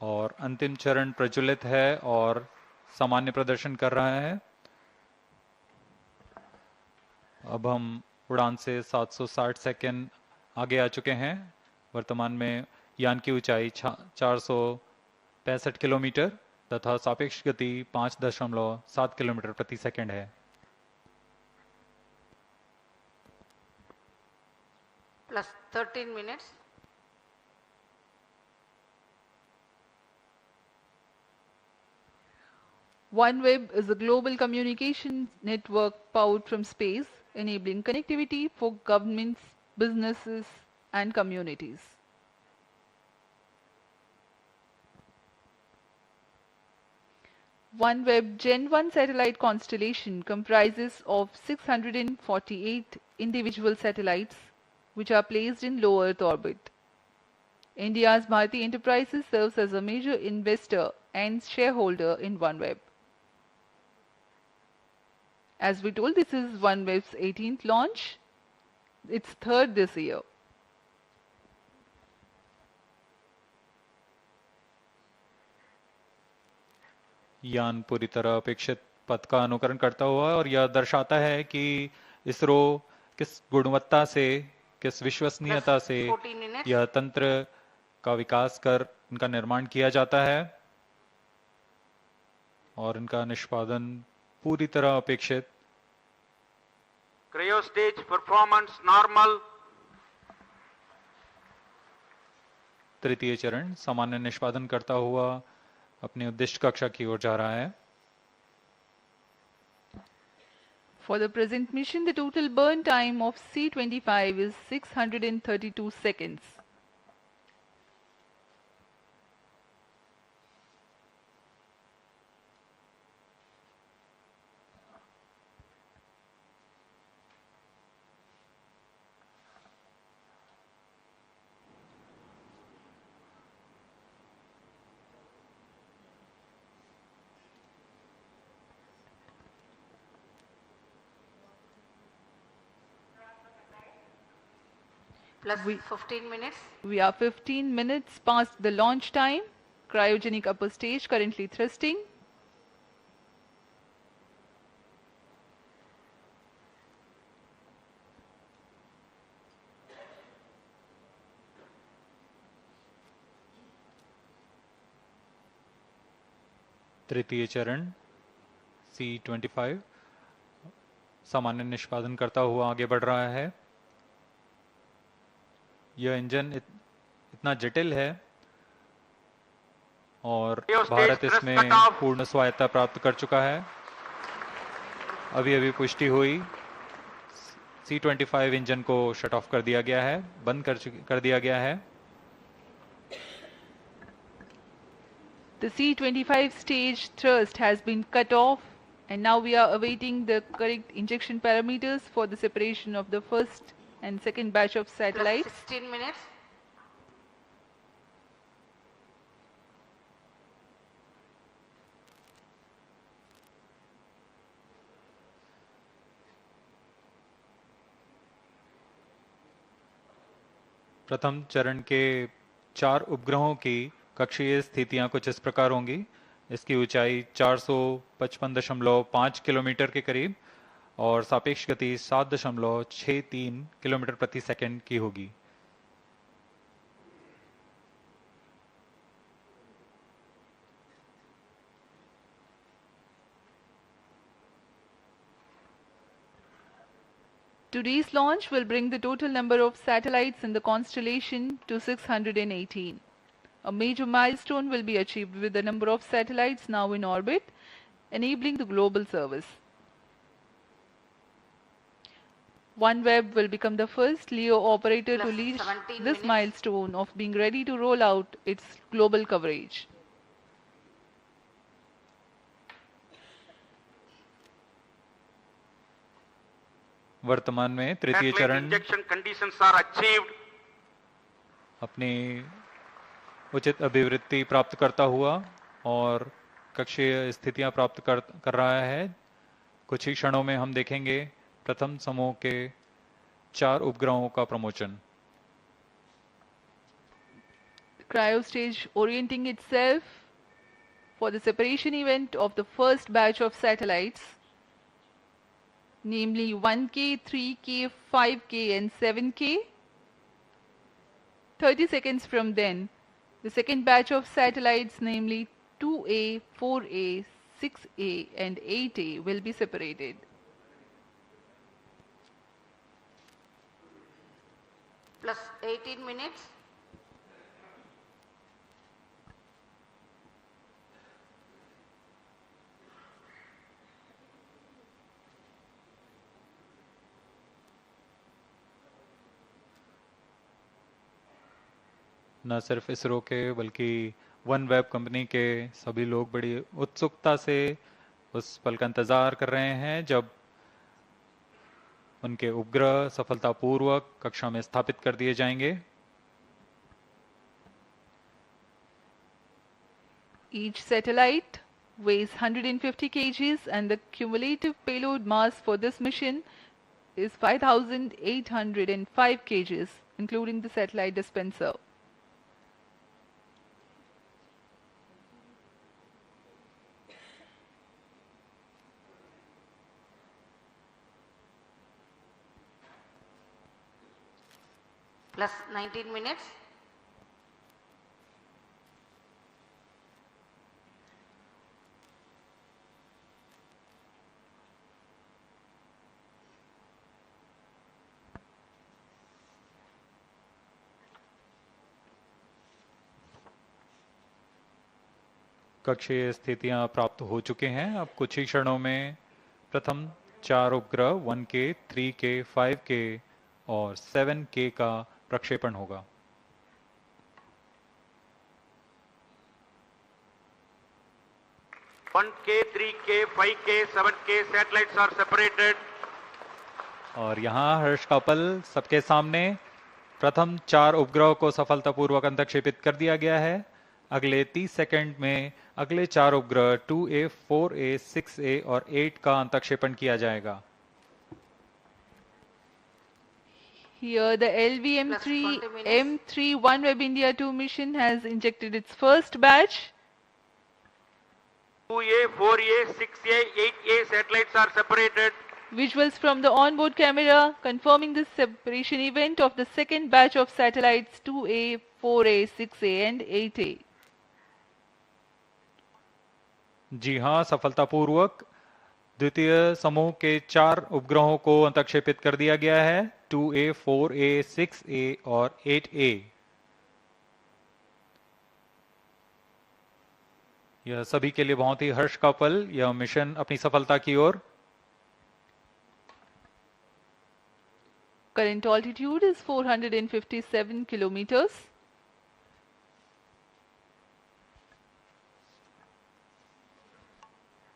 और अंतिम चरण प्रज्वलित है और सामान्य प्रदर्शन कर रहा है। अब हम उड़ान से 760 सेकंड आगे आ चुके हैं। वर्तमान में यान की ऊंचाई 465 किलोमीटर तथा सापेक्ष गति 5.7 किलोमीटर प्रति सेकंड है। Plus 13 minutes. OneWeb is a global communications network powered from space, enabling connectivity for governments, businesses, and communities. OneWeb Gen 1 satellite constellation comprises of 648 individual satellites which are placed in low Earth orbit. India's Bharti Enterprises serves as a major investor and shareholder in OneWeb. As we told, this is OneWeb's 18th launch, its third this year. यान पूरी तरह अपेक्षित पथ का अनुकरण करता हुआ और यह दर्शाता है कि इसरो किस गुणवत्ता से, किस विश्वसनीयता से यह तंत्र का विकास कर इनका निर्माण किया जाता है और इनका निष्पादन पूरी तरह अपेक्षित। Cryo stage performance normal. तृतीय चरण सामान्य निष्पादन करता हुआ अपने उद्दिष्ट कक्षा की ओर जा रहा है। For the present mission, the total burn time of C-25 is 632 seconds. Plus 15 minutes. We are 15 minutes past the launch time. Cryogenic upper stage currently thrusting. तृतीय चरण C-25 सामान्य निष्पादन करता हुआ आगे बढ़ रहा है। यह इंजन इतना जटिल है और भारत इसमें पूर्ण स्वायत्ता प्राप्त कर चुका है। अभी अभी पुष्टि हुई C-25 इंजन को शट ऑफ कर दिया गया है, बंद कर दिया गया है। The C-25 stage thrust has been cut off, and now we are awaiting the correct injection parameters for the separation of the first and second batch of Plus satellites. 16 minutes. प्रथम चरण के 4 उपग्रहों की कक्षीय स्थितियां कुछ इस प्रकार होंगी। इसकी ऊंचाई 455.5 किलोमीटर के करीब और सापेक्ष गति 7.63 किलोमीटर प्रति सेकंड की होगी। Today's launch will bring the total number of satellites in the constellation to 618. A major milestone will be achieved with the number of satellites now in orbit, enabling the global service. OneWeb will become the first LEO operator to Plus reach 17 this minutes. milestone of being ready to roll out its global coverage. वर्तमान में तृतीय चरण Injection conditions are achieved. अपनी उचित अभिवृत्ति प्राप्त करता हुआ और कक्षीय स्थितियां प्राप्त कर रहा है। कुछ ही क्षणों में हम देखेंगे प्रथम समूह के 4 उपग्रहों का प्रमोचन। Cryo stage orienting itself for the separation event of the first batch of satellites, namely 1K, 3K, 5K and 7K. 30 seconds from then, the second batch of satellites, namely 2A, 4A, 6A and 8A will be separated. Plus 18 minutes. न सिर्फ इसरो के बल्कि one web company के सभी लोग बड़ी उत्सुकता से उस पल का इंतजार कर रहे हैं जब उनके उपग्रह सफलतापूर्वक कक्षा में स्थापित कर दिए जाएंगे। Each satellite weighs 150 kgs and the cumulative payload mass for this mission is 5,805 kgs, including the satellite dispenser. Plus 19 minutes. कक्षीय स्थितियां प्राप्त हो चुके हैं। अब कुछ ही क्षणों में प्रथम 4 उपग्रह 1K, 3K, 5K और 7K का प्रक्षेपण होगा। One K, 3K, 5K, 7K satellites are separated. और यहाँ हर्ष का पल सबके सामने प्रथम 4 उपग्रहों को सफलतापूर्वक अंतक्षेपित कर दिया गया है। अगले 30 सेकंड में अगले 4 उपग्रह 2A, 4A, 6A और 8 का अंतक्षेपण किया जाएगा। Here the LVM3-M3 OneWeb India-2 mission has injected its first batch. 2A, 4A, 6A, 8A satellites are separated. Visuals from the onboard camera confirming the separation event of the second batch of satellites 2A, 4A, 6A and 8A. जी हाँ, सफलतापूर्वक द्वितीय समूह के 4 उपग्रहों को अंतक्षेपित कर दिया गया है। 2A, 4A, 6A और 8A। यह सभी के लिए बहुत ही हर्ष का पल। यह मिशन अपनी सफलता की ओर Current altitude is 457 kilometers.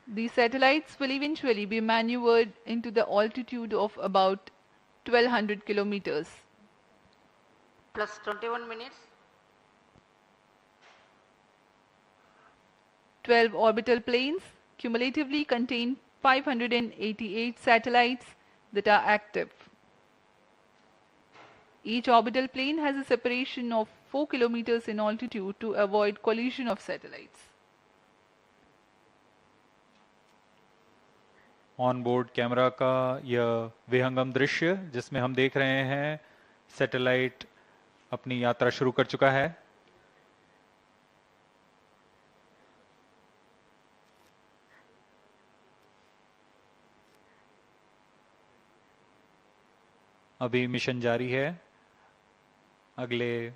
These satellites will eventually be maneuvered into the altitude of about 1200 kilometers. Plus 21 minutes. 12 orbital planes cumulatively contain 588 satellites that are active. Each orbital plane has a separation of 4 kilometers in altitude to avoid collision of satellites. On board camera का यह विहंगम दृश्य जिसमें हम देख रहे हैं satellite अपनी यात्रा शुरू कर चुका है। अभी मिशन जारी है। अगले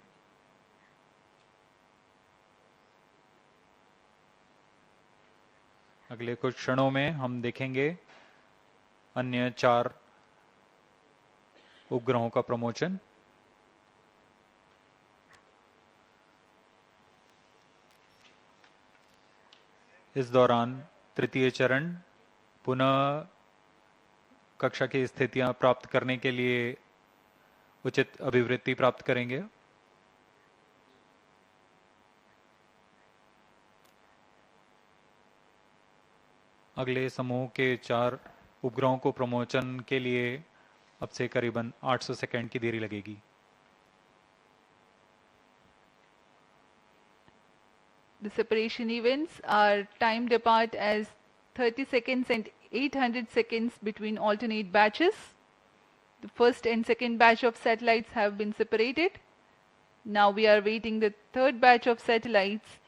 कुछ क्षणों में हम देखेंगे अन्य 4 उपग्रहों का प्रमोशन। इस दौरान तृतीय चरण पुनः कक्षा की स्थितियां प्राप्त करने के लिए उचित अभिवृत्ति प्राप्त करेंगे। अगले समूह के 4 उपग्रहों को प्रमोशन के लिए अब से करीबन 800 सेकंड की देरी लगेगी। The separation events are timed apart as 30 seconds and 800 seconds between alternate batches. The first and second batch of satellites have been separated. Now we are waiting the third batch of satellites,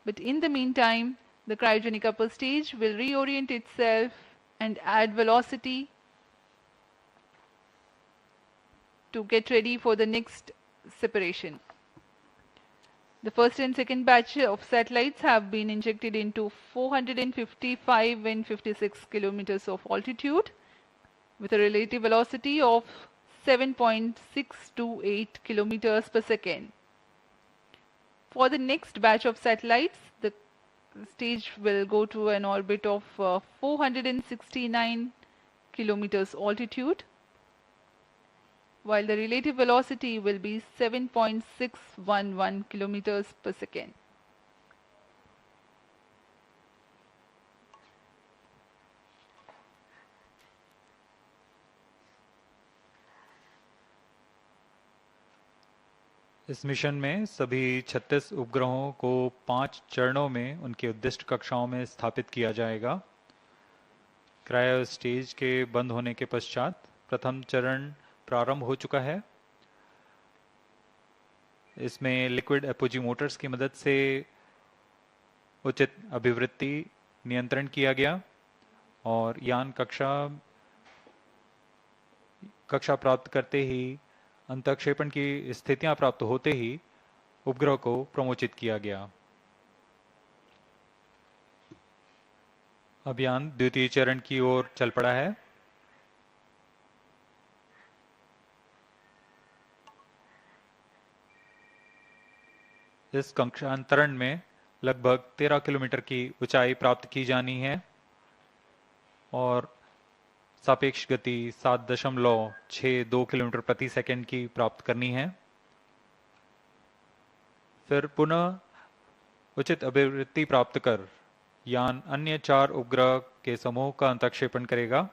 but in the meantime, the cryogenic upper stage will reorient itself and add velocity to get ready for the next separation. The first and second batch of satellites have been injected into 455 and 56 kilometers of altitude with a relative velocity of 7.628 kilometers per second. For the next batch of satellites, the stage will go to an orbit of 469 kilometers altitude, while the relative velocity will be 7.611 kilometers per second. इस mission में सभी 36 उपग्रहों को 5 चरणों में उनकी उद्दिष्ट कक्षाओं में स्थापित किया जाएगा। क्रायो स्टेज के बंद होने के पश्चात प्रथम चरण प्रारंभ हो चुका है। इसमें लिक्विड एपोजी मोटर्स की मदद से उचित अभिवृत्ति नियंत्रण किया गया और यान कक्षा प्राप्त करते ही अंतःक्षेपण की स्थितियां प्राप्त होते ही उपग्रह को प्रमोचित किया गया। अभियान द्वितीय चरण की ओर चल पड़ा है। इस कक्षांतरण में लगभग 13 किलोमीटर की ऊंचाई प्राप्त की जानी है और सापेक्ष गति 7.62 किलोमीटर प्रति सेकंड की प्राप्त करनी है। फिर पुनः उचित अभिवृत्ति प्राप्त कर यान अन्य 4 उपग्रह के समूह का अंतःक्षेपण करेगा।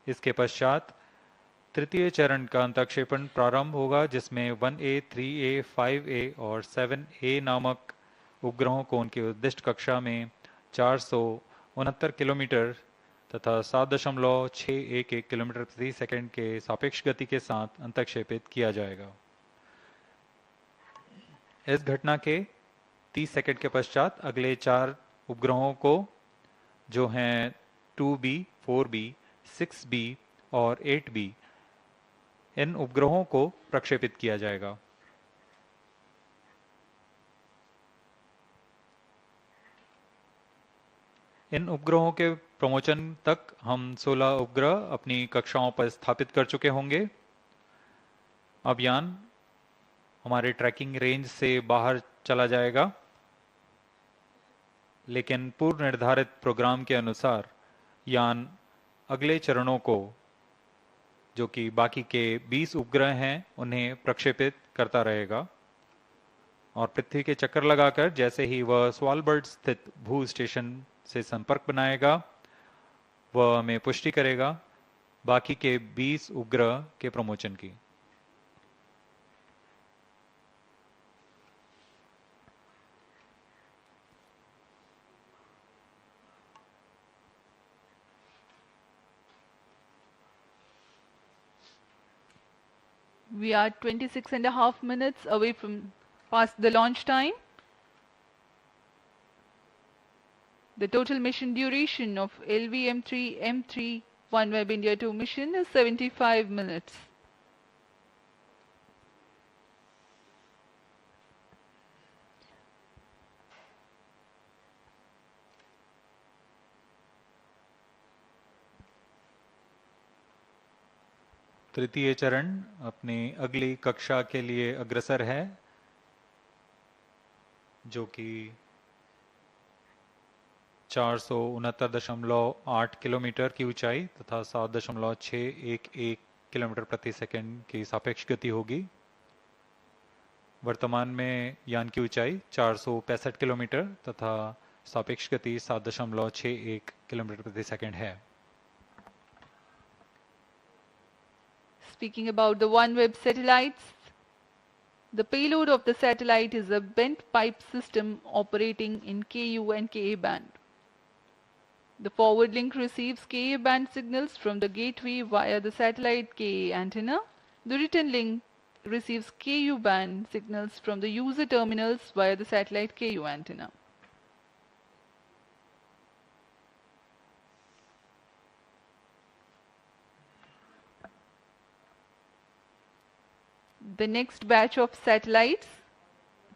इसके पश्चात तृतीय चरण का अंतःक्षेपण प्रारंभ होगा, जिसमें 1A, 3A, 5A और 7A नामक उपग्रहों को उनकी उद्दिष्ट कक्षा में 469 किलोमीटर तथा 7.611 किलोमीटर प्रति सेकंड के सापेक्ष गति के साथ अंतःक्षेपित किया जाएगा। इस घटना के 30 सेकंड के पश्चात अगले 4 उपग्रहों को, जो हैं 2B, 4B, 6B और 8B, इन उपग्रहों को प्रक्षेपित किया जाएगा। इन उपग्रहों के प्रमोशन तक हम 16 उपग्रह अपनी कक्षाओं पर स्थापित कर चुके होंगे। अब यान हमारे ट्रैकिंग रेंज से बाहर चला जाएगा, लेकिन पूर्व निर्धारित प्रोग्राम के अनुसार यान अगले चरणों को, जो कि बाकी के 20 उपग्रह हैं, उन्हें प्रक्षेपित करता रहेगा और पृथ्वी के चक्कर लगाकर जैसे ही वह स्वालबर्ड स्थित भू स्टेशन से संपर्क बनाएगा, वह हमें पुष्टि करेगा बाकी के 20 उपग्रह के प्रमोशन की। We are 26.5 minutes away from past the launch time. The total mission duration of LVM3-M3 OneWeb India-2 mission is 75 minutes. तृतीय चरण अपनी अगली कक्षा के लिए अग्रसर है, जो कि 469.8 किलोमीटर की ऊंचाई तथा 7.611 किलोमीटर प्रति सेकंड की सापेक्ष गति होगी। वर्तमान में यान की ऊंचाई 465 किलोमीटर तथा सापेक्ष गति 7.61 किलोमीटर प्रति सेकंड है। Speaking about the OneWeb satellites, the payload of the satellite is a bent pipe system operating in Ku and Ka band. The forward link receives Ka band signals from the gateway via the satellite Ka antenna. The return link receives Ku band signals from the user terminals via the satellite Ku antenna. The next batch of satellites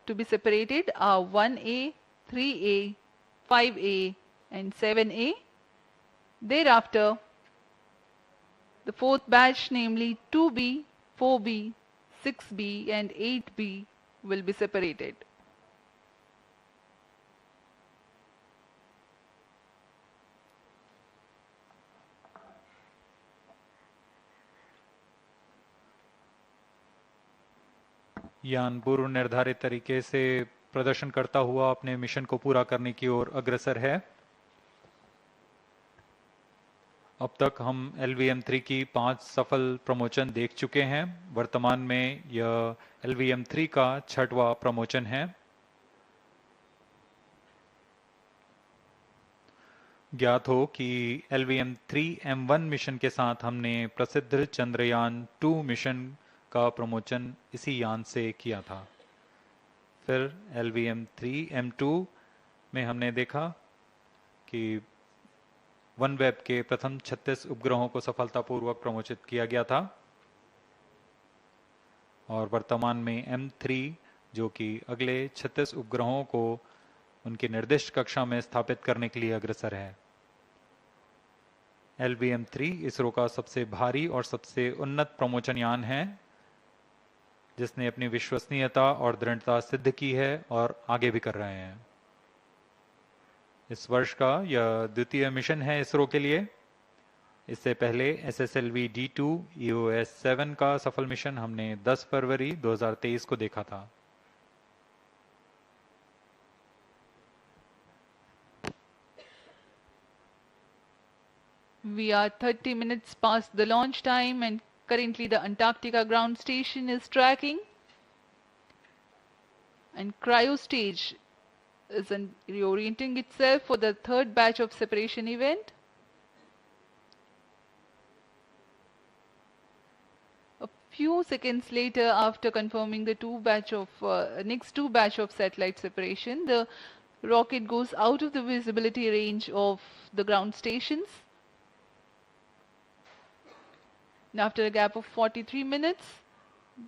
to be separated are 1A, 3A, 5A and 7A. Thereafter, the fourth batch, namely 2B, 4B, 6B and 8B will be separated. यान पूर्व निर्धारित तरीके से प्रदर्शन करता हुआ अपने mission को पूरा करने की ओर अग्रसर है। अब तक हम LVM3 की 5 सफल प्रमोशन देख चुके हैं। वर्तमान में यह LVM3 का 6वां प्रमोशन है। ज्ञात हो कि LVM3-M1 मिशन के साथ हमने प्रसिद्ध चंद्रयान 2 मिशन का प्रमोशन इसी यान से किया था। फिर LVM3-M2 में हमने देखा कि OneWeb के प्रथम 36 उपग्रहों को सफलतापूर्वक प्रमोशित किया गया था और वर्तमान में M3, जो कि अगले 36 उपग्रहों को उनकी निर्दिष्ट कक्षा में स्थापित करने के लिए अग्रसर है। LVM3 इसरो का सबसे भारी और सबसे उन्नत प्रमोशन यान है, जिसने अपनी विश्वसनीयता और दृढ़ता सिद्ध की है और आगे भी कर रहे हैं। इस वर्ष का यह द्वितीय मिशन है इसरो के लिए। इससे पहले SSLV D2 EOS-7 का सफल मिशन हमने 10 फरवरी 2023 को देखा था। We are 30 minutes past the launch time and currently the Antarctica ground station is tracking and cryo stage is reorienting itself for the third batch of separation event. A few seconds later, after confirming the next two batch of satellite separation, the rocket goes out of the visibility range of the ground stations. And after a gap of 43 minutes,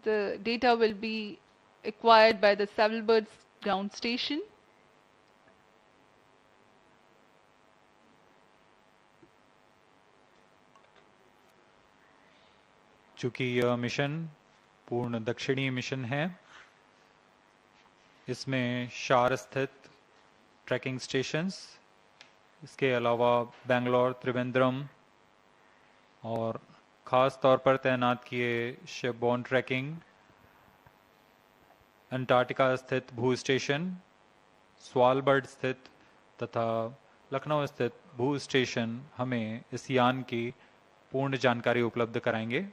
the data will be acquired by the Savalbird ground station. चूंकि यह mission पूर्ण दक्षिणी mission है, इसमें शार स्थित trekking stations, इसके अलावा बेंगलोर, त्रिवेंद्रम और ख़ास तौर पर तैनात किए शिपबोर्न ट्रैकिंग, अंटार्कटिका स्थित भू स्टेशन, स्वालबर्ड स्थित तथा लखनऊ स्थित भू स्टेशन हमें इस यान की पूर्ण जानकारी उपलब्ध कराएंगे।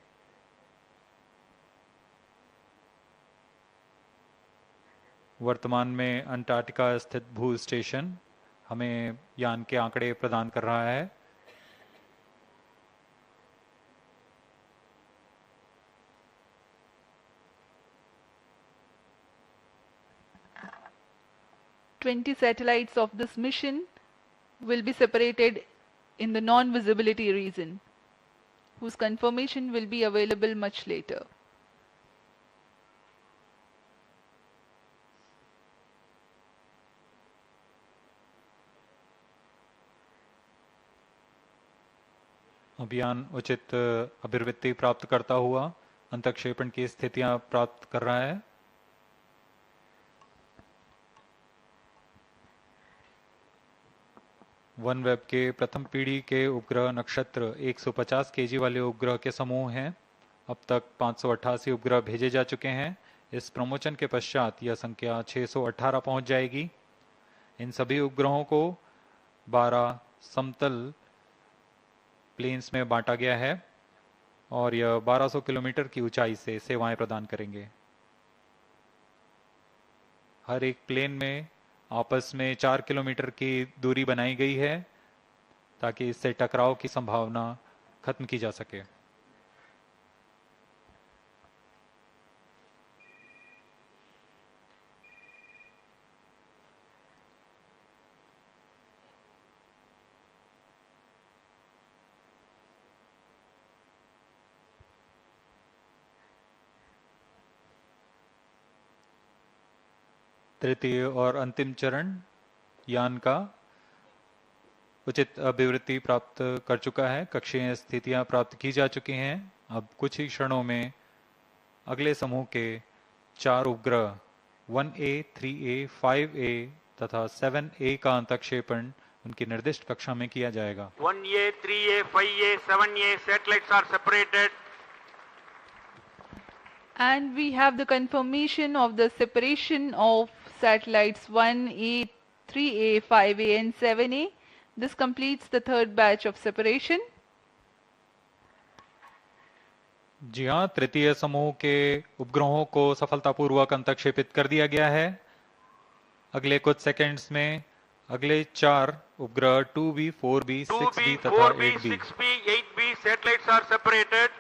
वर्तमान में अंटार्कटिका स्थित भू स्टेशन हमें यान के आंकड़े प्रदान कर रहा है। "20 satellites of this mission will be separated in the non-visibility region, whose confirmation will be available much later." अभियान उचित अभिवृत्ति प्राप्त करता हुआ अंतक्षेपण की स्थितियां प्राप्त कर रहा है। OneWeb के प्रथम पीढ़ी के उपग्रह नक्षत्र 150 केजी वाले उपग्रह के समूह हैं। अब तक 588 उपग्रह भेजे जा चुके हैं। इस प्रमोशन के पश्चात यह संख्या 618 पहुंच जाएगी। इन सभी उपग्रहों को 12 समतल प्लेन्स में बांटा गया है और यह 1200 किलोमीटर की ऊंचाई से सेवाएं प्रदान करेंगे। हर एक प्लेन में आपस में 4 किलोमीटर की दूरी बनाई गई है ताकि इससे टकराव की संभावना खत्म की जा सके। तृतीय और अंतिम चरण यान का उचित अभिवृत्ति प्राप्त कर चुका है। कक्षीय स्थितियां प्राप्त की जा चुकी हैं। अब कुछ ही क्षणों में अगले समूह के 4 उपग्रह 1A, 3A, 5A तथा 7A का अंतक्षेपण उनकी निर्दिष्ट कक्षा में किया जाएगा। 1A, 3A, 5A, 7A satellites are separated. And we have the confirmation of the separation of satellites 1A, 3A, 5A and 7A. This completes the third batch of separation. जी हाँ, तृतीय समूह के उपग्रहों को सफलतापूर्वक अंतक्षेपित कर दिया गया है। अगले कुछ सेकंड्स में अगले 4 उपग्रह 2B, 4B, 6B तथा 8B 6B, 8B satellites are separated.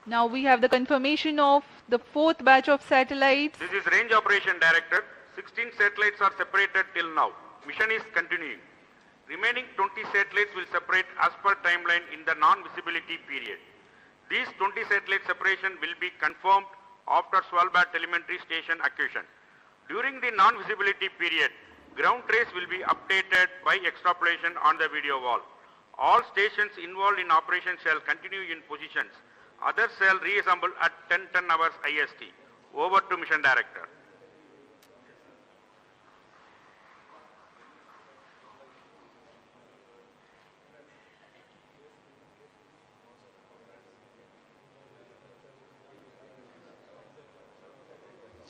Now we have the confirmation of the fourth batch of satellites. This is Range Operation Director. 16 satellites are separated till now. Mission is continuing. Remaining 20 satellites will separate as per timeline in the non-visibility period. These 20 satellite separation will be confirmed after Svalbard telemetry station acquisition. During the non-visibility period, ground trace will be updated by extrapolation on the video wall. All stations involved in operation shall continue in positions. Others shall reassemble at 10:10 hours IST. Over to Mission Director.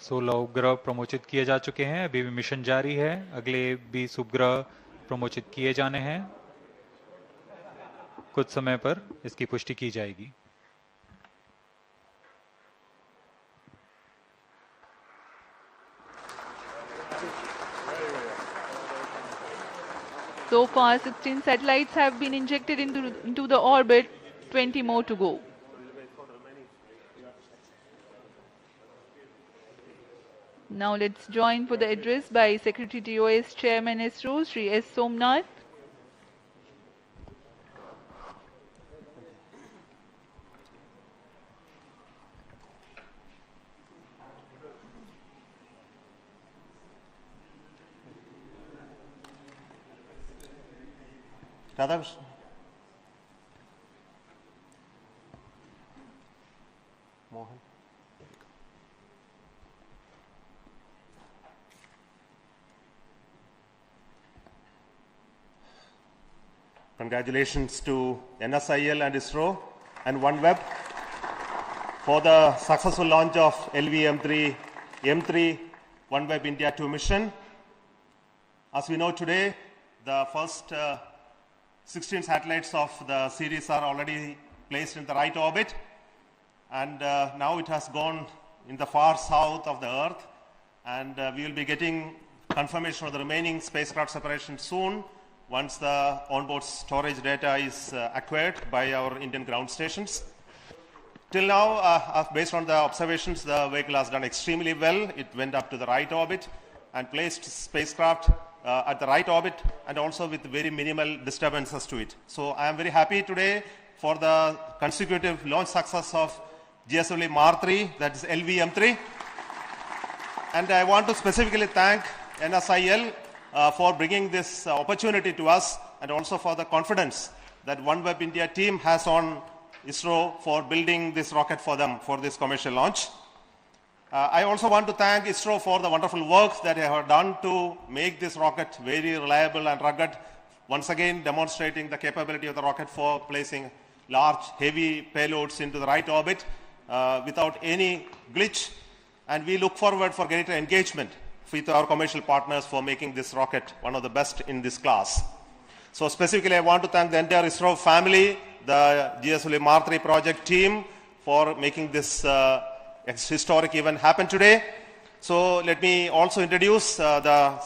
सोलह उपग्रह प्रमोचित किए जा चुके हैं। अभी भी mission जारी है। अगले 20 उपग्रह प्रमोचित किए जाने हैं। कुछ समय पर इसकी पुष्टि की जाएगी। So far 16 satellites have been injected into the orbit, 20 more to go. Now let's join for the address by Secretary TOS Chairman ISRO, Shri S. Somnath. Radhakrishna. Mohan. Congratulations to NSIL and ISRO and OneWeb for the successful launch of LVM3-M3 OneWeb India-2 mission. As we know today, the first 16 satellites of the series are already placed in the right orbit, and now it has gone in the far south of the Earth, and we will be getting confirmation of the remaining spacecraft separation soon once the onboard storage data is acquired by our Indian ground stations. Till now, based on the observations, the vehicle has done extremely well. It went up to the right orbit and placed spacecraft at the right orbit, and also with very minimal disturbances to it. So I am very happy today for the consecutive launch success of GSLV Mar-3, that is LVM3. And I want to specifically thank NSIL for bringing this opportunity to us, and also for the confidence that OneWeb India team has on ISRO for building this rocket for them for this commercial launch. I also want to thank ISRO for the wonderful work that they have done to make this rocket very reliable and rugged, once again demonstrating the capability of the rocket for placing large, heavy payloads into the right orbit without any glitch. And we look forward for greater engagement with our commercial partners for making this rocket one of the best in this class. So specifically, I want to thank the entire ISRO family, the GSLV Mar-3 project team, for making this historic event happen today. So let me also introduce the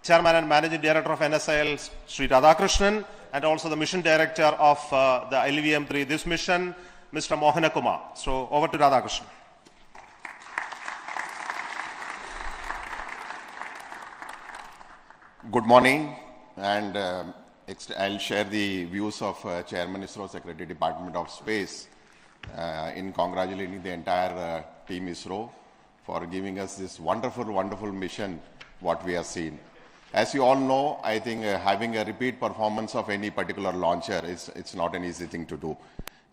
Chairman and Managing Director of NSIL, Sri Radhakrishnan, and also the Mission Director of the LVM3, this mission, Mr. Mohana Kumar. So over to Radhakrishnan. Good morning, and I'll share the views of Chairman ISRO, Secretary Department of Space, in congratulating the entire team ISRO for giving us this wonderful, wonderful mission, what we have seen. As you all know, I think having a repeat performance of any particular launcher it's not an easy thing to do.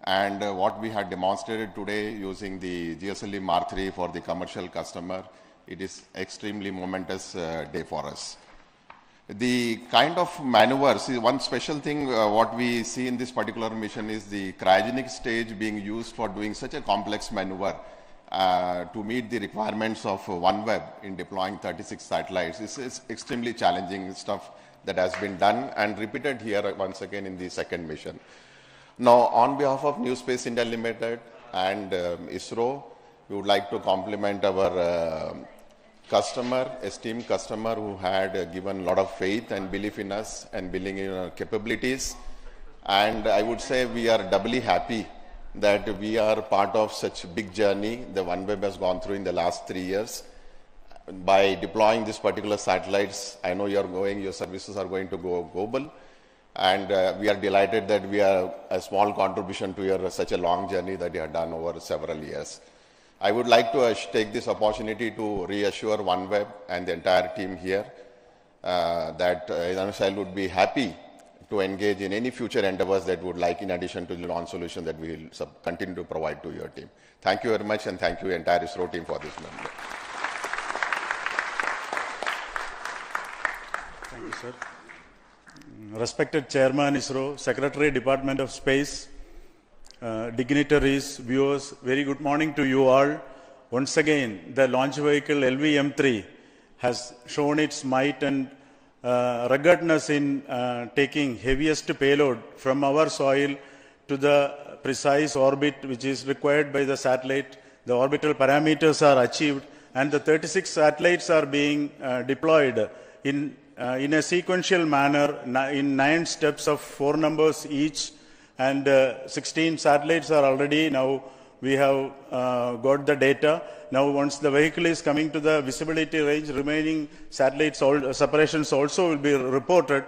And what we had demonstrated today using the GSLV Mar-3 for the commercial customer, it is extremely momentous day for us. The kind of maneuvers, one special thing what we see in this particular mission is the cryogenic stage being used for doing such a complex maneuver to meet the requirements of OneWeb in deploying 36 satellites. This is extremely challenging stuff that has been done and repeated here once again in the second mission. Now, on behalf of New Space India Limited and ISRO, we would like to compliment our esteemed customer who had given a lot of faith and belief in us and believing in our capabilities. And I would say we are doubly happy that we are part of such a big journey the OneWeb has gone through in the last 3 years. By deploying these particular satellites, I know your services are going to go global. And we are delighted that we are a small contribution to such a long journey that you have done over several years. I would like to take this opportunity to reassure OneWeb and the entire team here that NSIL would be happy to engage in any future endeavors that would like, in addition to the launch solution that we will continue to provide to your team. Thank you very much, and thank you entire ISRO team for this member. Thank you, sir. Respected Chairman ISRO, Secretary Department of Space, dignitaries, viewers, very good morning to you all. Once again, the launch vehicle LVM3 has shown its might and ruggedness in taking heaviest payload from our soil to the precise orbit which is required by the satellite. The orbital parameters are achieved, and the 36 satellites are being deployed in a sequential manner in 9 steps of 4 numbers each. And 16 satellites are already now, we have got the data. Now once the vehicle is coming to the visibility range, remaining satellites separations also will be reported.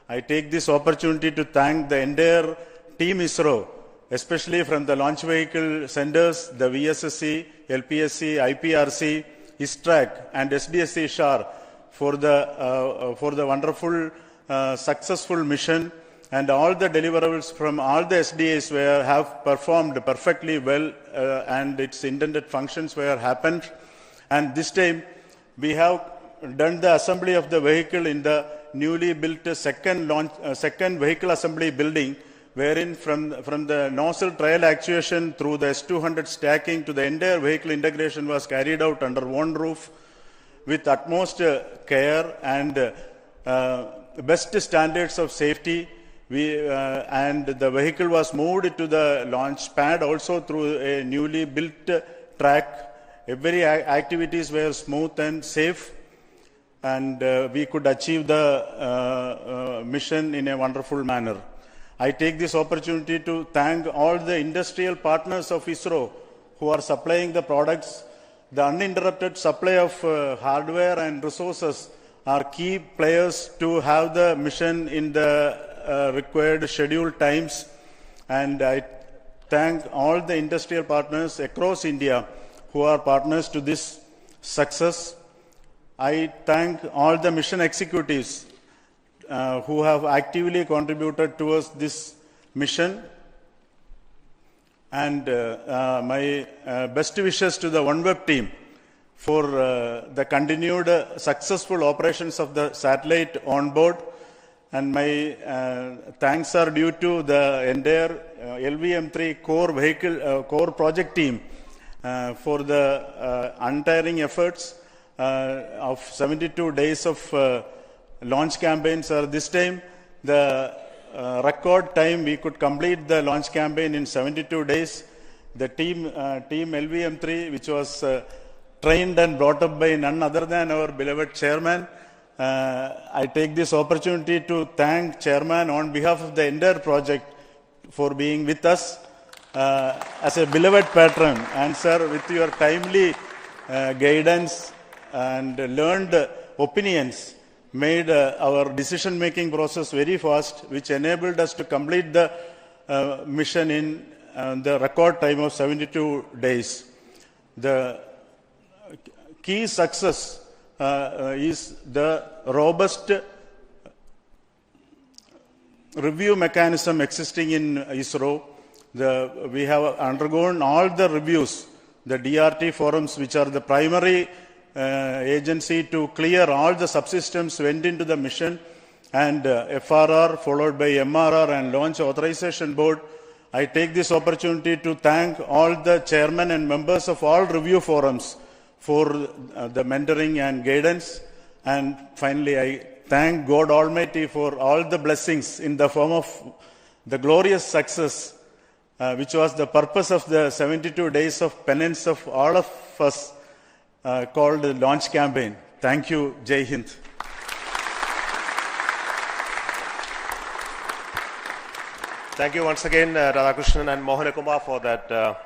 I take this opportunity to thank the entire team ISRO, especially from the launch vehicle senders, the VSSC, LPSC, IPRC, ISTRAC and SDSC SHAR for the wonderful successful mission. and all the deliverables from all the SDAs have performed perfectly well, and its intended functions were happened. And this time we have done the assembly of the vehicle in the newly built second vehicle assembly building, wherein from the nozzle trial actuation through the S200 stacking to the entire vehicle integration was carried out under one roof with utmost care and best standards of safety. And the vehicle was moved to the launch pad also through a newly built track. Every activities were smooth and safe, and we could achieve the mission in a wonderful manner. I take this opportunity to thank all the industrial partners of ISRO who are supplying the products. The uninterrupted supply of hardware and resources are key players to have the mission in the required scheduled times, and I thank all the industrial partners across India who are partners to this success. I thank all the mission executives who have actively contributed towards this mission, and my best wishes to the OneWeb team for the continued successful operations of the satellite on board. And my thanks are due to the entire LVM3 core project team for the untiring efforts of 72 days of launch campaigns. This time, the record time we could complete the launch campaign in 72 days. The team LVM3, which was trained and brought up by none other than our beloved chairman. I take this opportunity to thank Chairman on behalf of the entire project for being with us as a beloved patron. And sir, with your timely guidance and learned opinions, made our decision-making process very fast, which enabled us to complete the mission in the record time of 72 days. The key success is the robust review mechanism existing in ISRO. We have undergone all the reviews, the DRT forums, which are the primary agency to clear all the subsystems went into the mission, and FRR followed by MRR and Launch Authorization Board. I take this opportunity to thank all the chairmen and members of all review forums for the mentoring and guidance. And finally, I thank God Almighty for all the blessings in the form of the glorious success, which was the purpose of the 72 days of penance of all of us, called the launch campaign. Thank you. Jai Hind. Thank you once again, Radhakrishnan and Mohanakumar, for that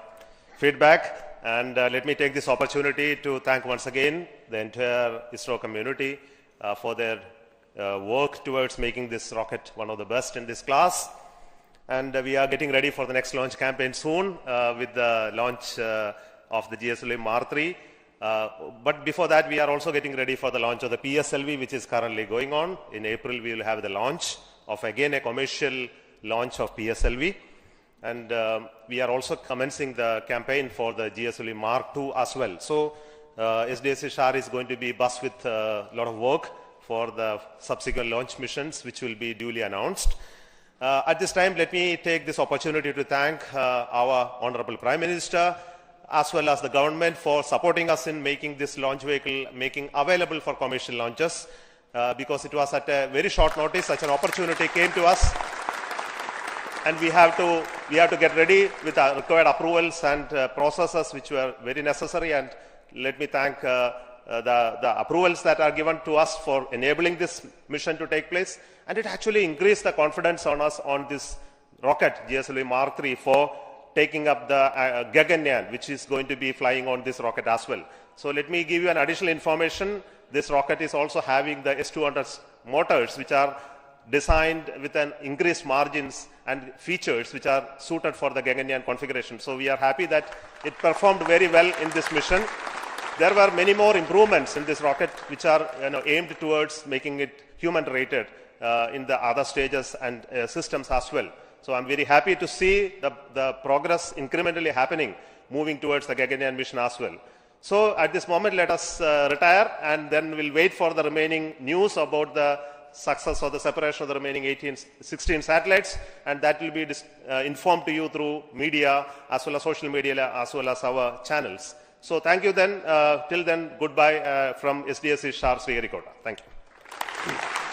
feedback. And let me take this opportunity to thank once again the entire ISRO community for their work towards making this rocket one of the best in this class. And we are getting ready for the next launch campaign soon with the launch of the GSLV-3. But before that, we are also getting ready for the launch of the PSLV, which is currently going on. In April, we will have the launch of, again, a commercial launch of PSLV. And we are also commencing the campaign for the GSLV-2 as well. So SDSC SHAR is going to be buzzed with a lot of work for the subsequent launch missions, which will be duly announced. At this time, let me take this opportunity to thank our Honorable Prime Minister, as well as the government, for supporting us in making this launch vehicle available for commercial launches, because it was at a very short notice such an opportunity came to us. And we have to get ready with our required approvals and processes which were very necessary. And let me thank the approvals that are given to us for enabling this mission to take place. And it actually increased the confidence on us on this rocket, GSLV-3, for taking up the Gaganyaan, which is going to be flying on this rocket as well. So let me give you an additional information. This rocket is also having the S200 motors, which are designed with an increased margins and features which are suited for the Gaganyaan configuration. So we are happy that it performed very well in this mission. There were many more improvements in this rocket which are aimed towards making it human rated. in the other stages and systems as well. So I'm very happy to see the progress incrementally happening, moving towards the Gaganyaan mission as well. So at this moment, let us retire, and then we'll wait for the remaining news about the success of the separation of the remaining 16 satellites, and that will be informed to you through media as well as social media as well as our channels. So thank you then. Till then, goodbye from SDSC Shar Sriharikota. Thank you.